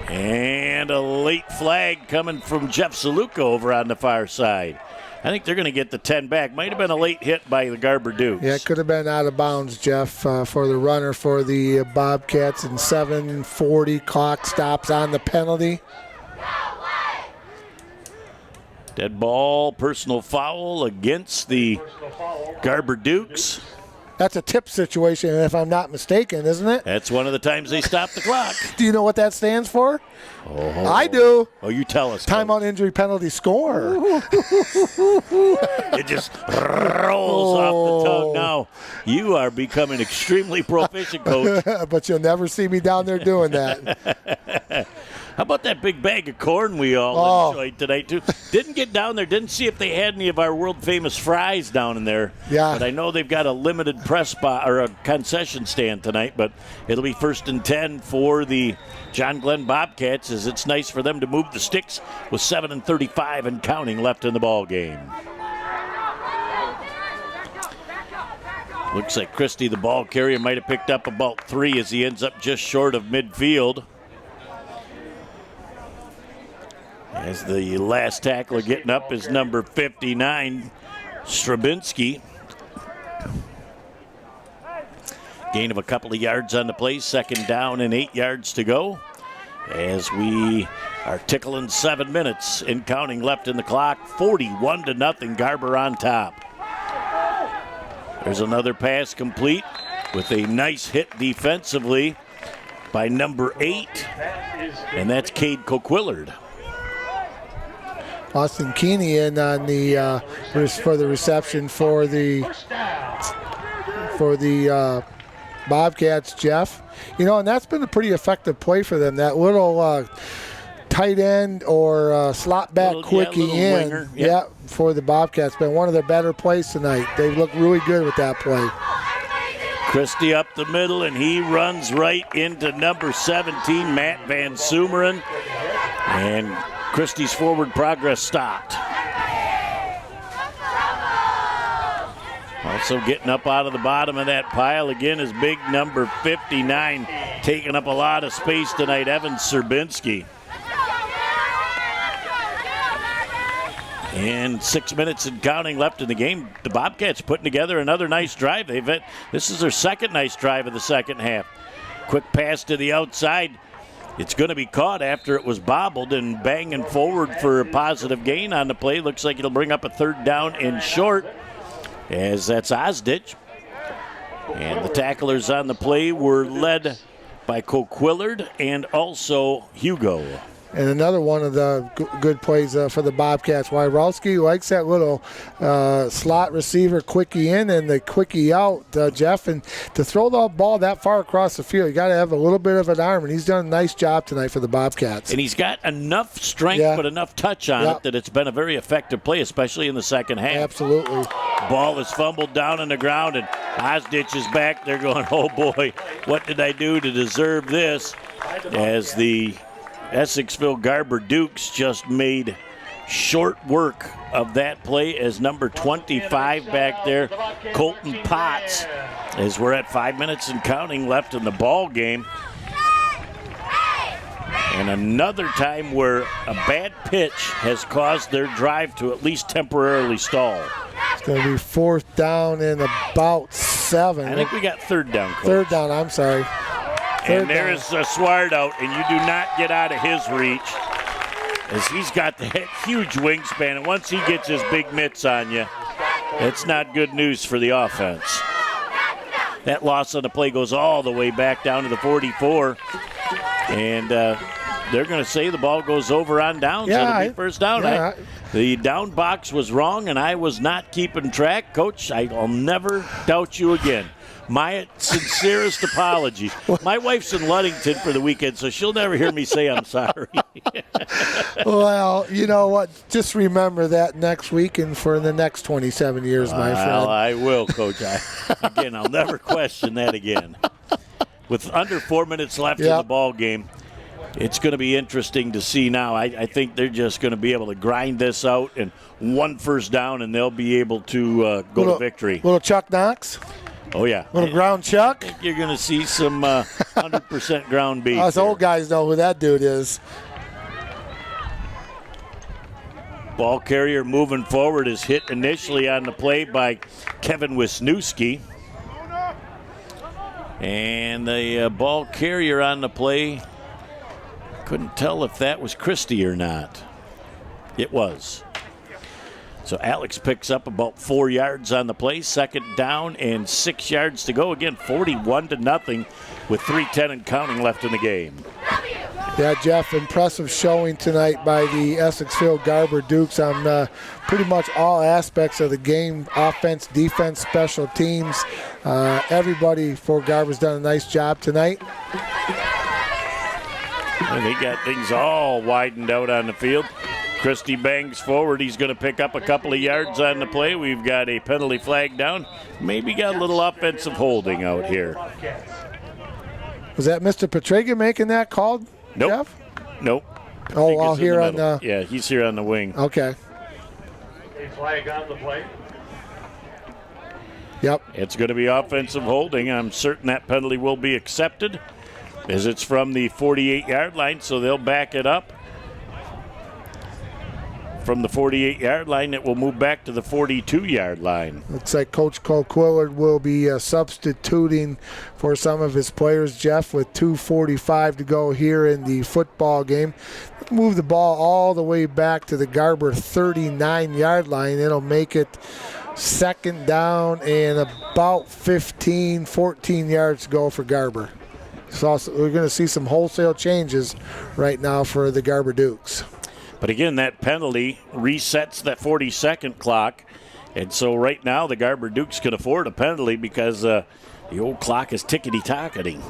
And a late flag coming from Jeff Saluka over on the far side. I think they're going to get the 10 back. Might have been a late hit by the Garber Dukes. Yeah, it could have been out of bounds, Jeff, for the runner for the Bobcats. And 7:40 clock stops on the penalty. Dead ball, personal foul against the Garber Dukes. That's a tip situation, if I'm not mistaken, isn't it? That's one of the times they stop the clock. Do you know what that stands for? Oh. I do. Oh, you tell us. Timeout, injury, penalty, score. It just rolls off the tongue now. You are becoming extremely proficient, Coach. But you'll never see me down there doing that. How about that big bag of corn we all enjoyed tonight, too? Didn't get down there. Didn't see if they had any of our world-famous fries down in there. Yeah. But I know they've got a limited press spot or a concession stand tonight, but it'll be 1st and 10 for the John Glenn Bobcats, as it's nice for them to move the sticks with 7:35 and counting left in the ball game. Looks like Christie, the ball carrier, might have picked up about 3 as he ends up just short of midfield. As the last tackler getting up is number 59, Strabinski. Gain of a couple of yards on the play, 2nd down and 8 yards to go. As we are tickling 7 minutes and counting left in the clock, 41-0, Garber on top. There's another pass complete with a nice hit defensively by number 8, and that's Cade Coquillard. Austin Keeney in on the for the reception for the Bobcats, Jeff. You know, and that's been a pretty effective play for them. That little tight end or slot back quickie in, winger, yeah, for the Bobcats. Been one of their better plays tonight. They look really good with that play. Christie up the middle, and he runs right into number 17, Matt Van Sumeren. And Christie's forward progress stopped. Also getting up out of the bottom of that pile again is big number 59, taking up a lot of space tonight, Evan Serbinski. And 6 minutes and counting left in the game. The Bobcats putting together another nice drive. This is their second nice drive of the second half. Quick pass to the outside. It's going to be caught after it was bobbled and banging forward for a positive gain on the play. Looks like it'll bring up a 3rd down and short, as that's Osditch. And the tacklers on the play were led by Coquillard and also Hugo. And another one of the good plays for the Bobcats. Wyrowski likes that little slot receiver quickie in and the quickie out, Jeff. And to throw the ball that far across the field, you got to have a little bit of an arm. And he's done a nice job tonight for the Bobcats. And he's got enough strength but enough touch on it that it's been a very effective play, especially in the second half. Absolutely. Ball is fumbled down on the ground, and Osditch is back there going, oh boy, what did I do to deserve this? As the Essexville Garber Dukes just made short work of that play, as number 25 back there, Colton Potts, as we're at 5 minutes and counting left in the ball game. And another time where a bad pitch has caused their drive to at least temporarily stall. It's going to be 4th down and about 7. I think we got 3rd down, Coach. 3rd down, I'm sorry. And there is a Sward out, and you do not get out of his reach, as he's got that huge wingspan. And once he gets his big mitts on you, it's not good news for the offense. That loss on the play goes all the way back down to the 44. And they're going to say the ball goes over on downs. It'll be 1st down. The down box was wrong, and I was not keeping track. Coach, I'll never doubt you again. My sincerest apologies. My wife's in Ludington for the weekend, so she'll never hear me say I'm sorry. Well, you know what? Just remember that next week and for the next 27 years, my friend. Well, I will, Coach. I'll never question that again. With under 4 minutes left in the ball game, it's going to be interesting to see now. I think they're just going to be able to grind this out, and 1 1st down, and they'll be able to go to victory. Little Chuck Knox. Oh, yeah. Little ground Chuck. I think you're going to see some 100% ground beef. Us old guys know who that dude is. Ball carrier moving forward is hit initially on the play by Kevin Wisniewski. And the ball carrier on the play, couldn't tell if that was Christie or not. It was. So Alex picks up about 4 yards on the play. Second down and 6 yards to go. Again, 41-0 with 3:10 and counting left in the game. Yeah, Jeff, impressive showing tonight by the Essexville Garber Dukes on pretty much all aspects of the game, offense, defense, special teams. Everybody for Garber's done a nice job tonight. And they got things all widened out on the field. Christie bangs forward. He's going to pick up a couple of yards on the play. We've got a penalty flag down. Maybe got a little offensive holding out here. Was that Mr. Pregame making that call, Nope. Jeff? Nope. Oh, all here on the... Yeah, he's here on the wing. Okay. A flag on the play. Yep. It's going to be offensive holding. I'm certain that penalty will be accepted as it's from the 48-yard line, so they'll back it up. From the 48-yard line, it will move back to the 42-yard line. Looks like Coach Colquillard will be substituting for some of his players, Jeff, with 2:45 to go here in the football game. Move the ball all the way back to the Garber 39-yard line. It'll make it second down and about 14 yards to go for Garber. So we're going to see some wholesale changes right now for the Garber Dukes. But again, that penalty resets that 40-second clock. And so right now the Garber Dukes can afford a penalty because the old clock is tickety-tocketing.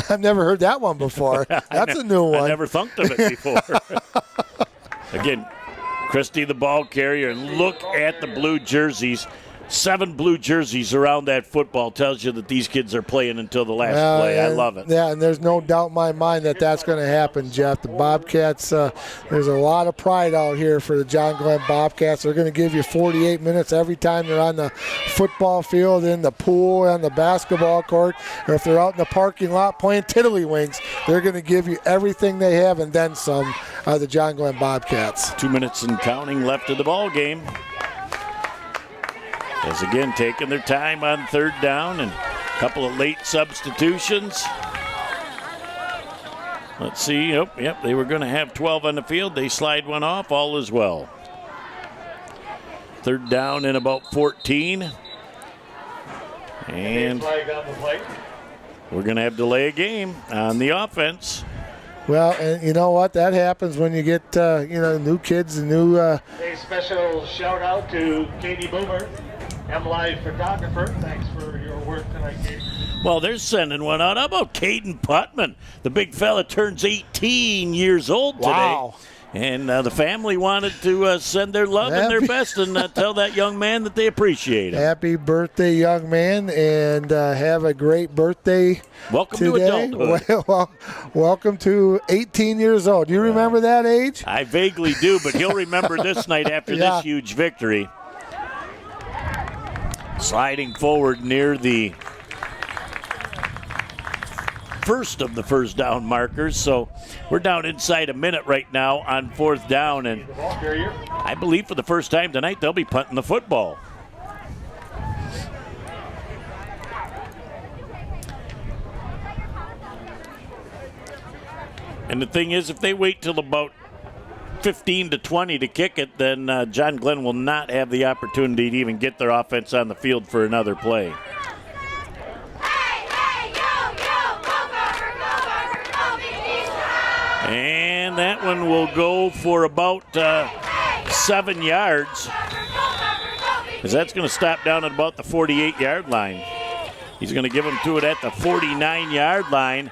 I've never heard that one before. That's a new one. I never thunked of it before. Again, Christie the ball carrier, and look at the blue jerseys. 7 blue jerseys around that football tells you that these kids are playing until the last play. I love it. Yeah, and there's no doubt in my mind that that's going to happen, Jeff. The Bobcats, there's a lot of pride out here for the John Glenn Bobcats. They're going to give you 48 minutes every time they're on the football field, in the pool, on the basketball court, or if they're out in the parking lot playing tiddlywinks. They're going to give you everything they have and then some, the John Glenn Bobcats. 2 minutes and counting left in the ball game. As again, taking their time on third down and a couple of late substitutions. Let's see. Yep, they were going to have 12 on the field. They slide one off. All is well. Third down and about 14. And we're going to have delay a game on the offense. Well, and you know what? That happens when you get, new kids and new... A special shout out to Katie Boomer, M-Live photographer. Thanks for your work tonight, Katie. Well, they're sending one out. How about Caden Putman? The big fella turns 18 years old today. Wow. And the family wanted to send their love and their best and tell that young man that they appreciate him. Happy birthday, young man, and have a great birthday Welcome today. to adulthood. Well, welcome to 18 years old. Do you remember that age? I vaguely do, but he'll remember this night after this huge victory. Sliding forward near the first of the first down markers. So we're down inside a minute right now on fourth down. And I believe for the first time tonight, they'll be punting the football. And the thing is, if they wait till about 15 to 20 to kick it, then John Glenn will not have the opportunity to even get their offense on the field for another play. And that one will go for about 7 yards, because that's going to stop down at about the 48-yard line. He's going to give them to it at the 49-yard line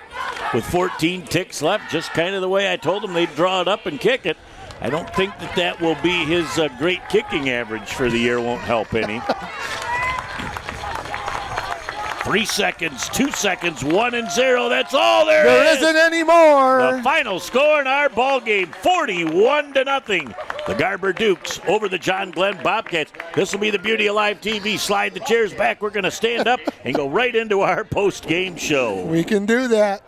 with 14 ticks left, just kind of the way I told him they'd draw it up and kick it. I don't think that will be his great kicking average for the year. Won't help any. 3 seconds, 2 seconds, 1 and 0. That's all there is. There isn't any more. The final score in our ball game, 41-0. The Garber Dukes over the John Glenn Bobcats. This will be the beauty of live TV. Slide the chairs back. We're going to stand up and go right into our post-game show. We can do that.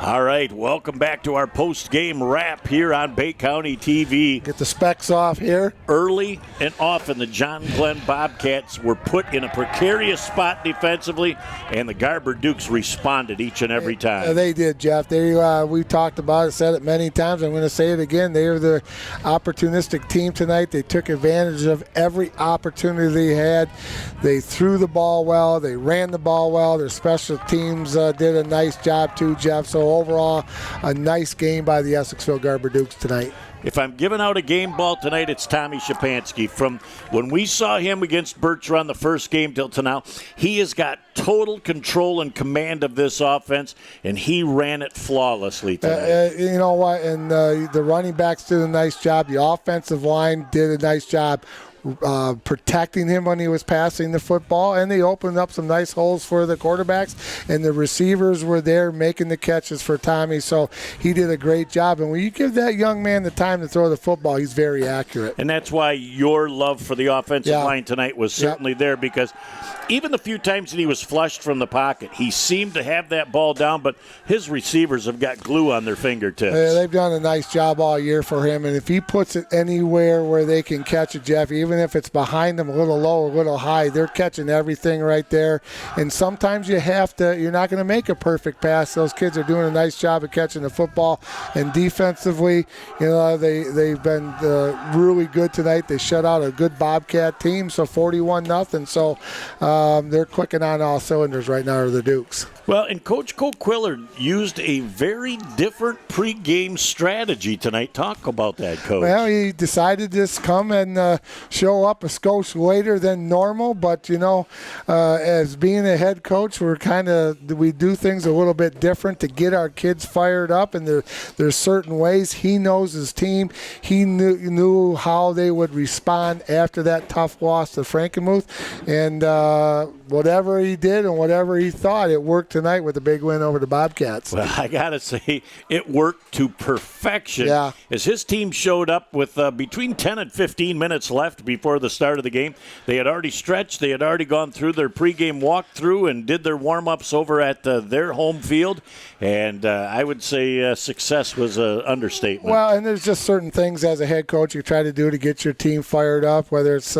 All right, welcome back to our post-game wrap here on Bay County TV. Get the specs off here. Early and often, the John Glenn Bobcats were put in a precarious spot defensively, and the Garber Dukes responded each and every time. They did, Jeff. We talked about it, said it many times. I'm going to say it again. They are the opportunistic team tonight. They took advantage of every opportunity they had. They threw the ball well. They ran the ball well. Their special teams did a nice job too, Jeff. So overall, a nice game by the Essexville Garber Dukes tonight. If I'm giving out a game ball tonight, it's Tommy Shapansky. From when we saw him against Bertrand the first game till to now, he has got total control and command of this offense, and he ran it flawlessly tonight. You know what? And the running backs did a nice job. The offensive line did a nice job protecting him when he was passing the football, and they opened up some nice holes for the quarterbacks, and the receivers were there making the catches for Tommy, so he did a great job. And when you give that young man the time to throw the football, he's very accurate. And that's why your love for the offensive line tonight was certainly there, because even the few times that he was flushed from the pocket, he seemed to have that ball down, but his receivers have got glue on their fingertips. They've done a nice job all year for him, and if he puts it anywhere where they can catch it, Jeff, even if it's behind them a little low or a little high, they're catching everything right there. And sometimes you're not going to make a perfect pass. Those kids are doing a nice job of catching the football. And defensively, they've been really good tonight. They shut out a good Bobcat team, so 41-0. So they're clicking on all cylinders right now, are the Dukes. Well, and Coach Coquillard used a very different pregame strategy tonight. Talk about that, Coach. Well, he decided to just come and show up a skosh later than normal, but, as being a head coach, we do things a little bit different to get our kids fired up, and there's certain ways. He knows his team. He knew how they would respond after that tough loss to Frankenmuth, and whatever he did and whatever he thought, it worked tonight with a big win over the Bobcats. Well, I got to say, it worked to perfection. Yeah. As his team showed up with between 10 and 15 minutes left before the start of the game, they had already stretched. They had already gone through their pregame walkthrough and did their warm-ups over at their home field. And I would say success was an understatement. Well, and there's just certain things as a head coach you try to do to get your team fired up, whether it's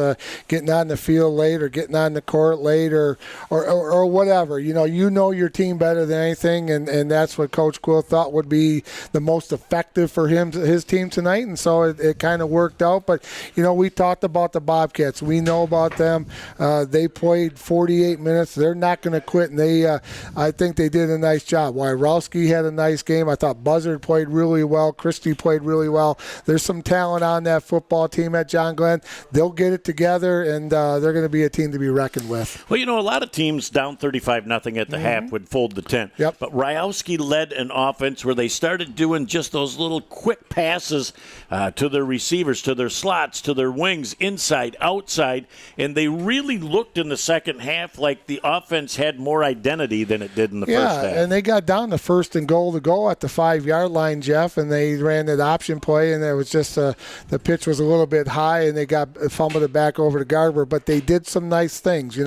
getting on the field late or getting on the court late or whatever. You know your team better than anything, and that's what Coach Quill thought would be the most effective for his team tonight, and so it kind of worked out. But, we talked about the Bobcats. We know about them. They played 48 minutes. They're not going to quit, and I think they did a nice job. Wyrowski had a nice game. I thought Buzzard played really well. Christie played really well. There's some talent on that football team at John Glenn. They'll get it together, and they're going to be a team to be reckoned with. Well, a lot of teams down 35-0 at the half would fold the tent. Yep. But Ryowski led an offense where they started doing just those little quick passes to their receivers, to their slots, to their wings, inside, outside, and they really looked in the second half like the offense had more identity than it did in the first half. Yeah, and they got down to first and goal to go at the 5-yard line, Jeff, and they ran that option play, and it was just the pitch was a little bit high, and they fumbled it back over to Garber, but they did some nice things.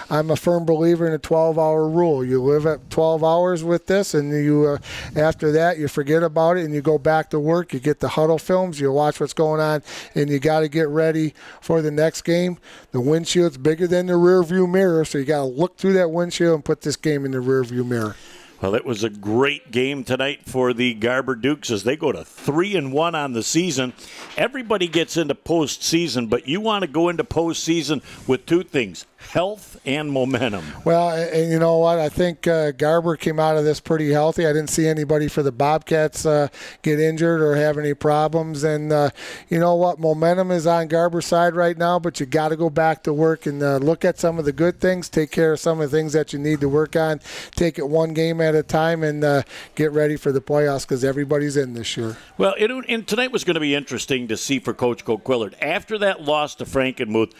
I'm a firm believer in a 12-hour rule. You live at 12 hours with this, and you after that you forget about it and you go back to work. You get the huddle films, you watch what's going on, and you got to get ready for the next game. The windshield's bigger than the rear view mirror, so you got to look through that windshield and put this game in the rear view mirror. Well, it was a great game tonight for the Garber Dukes as they go to 3-1 on the season. Everybody gets into postseason, but you want to go into postseason with two things: health and momentum. Well, and you know what? I think Garber came out of this pretty healthy. I didn't see anybody for the Bobcats get injured or have any problems. And you know what? Momentum is on Garber's side right now, but you got to go back to work and look at some of the good things, take care of some of the things that you need to work on, take it one game at a time, and get ready for the playoffs because everybody's in this year. Well, and tonight was going to be interesting to see for Coach Coquillard. After that loss to Frankenmuth,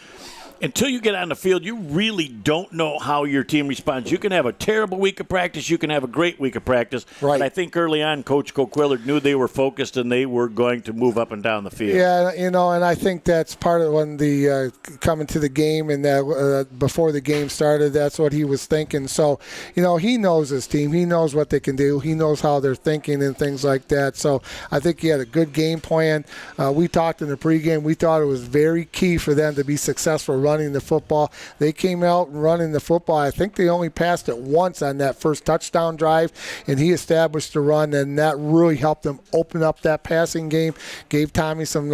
until you get on the field, you really don't know how your team responds. You can have a terrible week of practice. You can have a great week of practice. Right. But I think early on, Coach Coquillard knew they were focused and they were going to move up and down the field. Yeah, and I think that's part of when the coming to the game and that before the game started, that's what he was thinking. So, he knows his team. He knows what they can do. He knows how they're thinking and things like that. So I think he had a good game plan. We talked in the pregame. We thought it was very key for them to be successful running the football. They came out and running the football. I think they only passed it once on that first touchdown drive, and he established the run, and that really helped them open up that passing game, gave Tommy some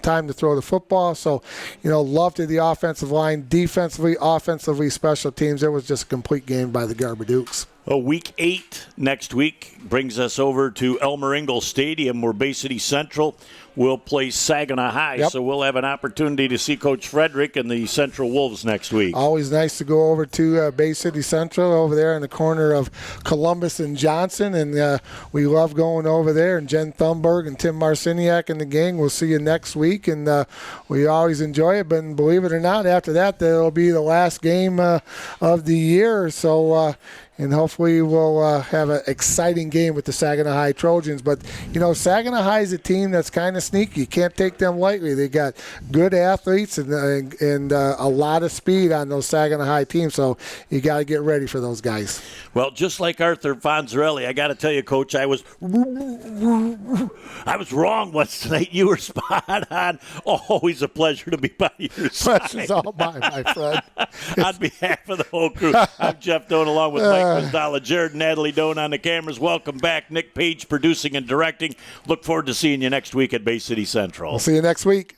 time to throw the football. So, love to the offensive line, defensively, offensively, special teams. It was just a complete game by the Garber Dukes. Week 8 next week brings us over to Elmer Ingalls Stadium, where Bay City Central will play Saginaw High. Yep. So we'll have an opportunity to see Coach Frederick and the Central Wolves next week. Always nice to go over to Bay City Central over there in the corner of Columbus and Johnson, and we love going over there. And Jen Thunberg and Tim Marciniak and the gang, we'll see you next week, and we always enjoy it. But believe it or not, after that, that'll be the last game of the year. So, and hopefully we'll have an exciting game with the Saginaw High Trojans. But, Saginaw High is a team that's kind of sneaky. You can't take them lightly. They got good athletes and a lot of speed on those Saginaw High teams. So you got to get ready for those guys. Well, just like Arthur Fonzarelli, I got to tell you, Coach, I was wrong once tonight. You were spot on. Always a pleasure to be by your side. Pleasure's all mine, my friend. On behalf of the whole crew, I'm Jeff Doan along with Mike Wisdala, Jared and Natalie Doan on the cameras. Welcome back. Nick Page producing and directing. Look forward to seeing you next week at Bay City Central. We'll see you next week.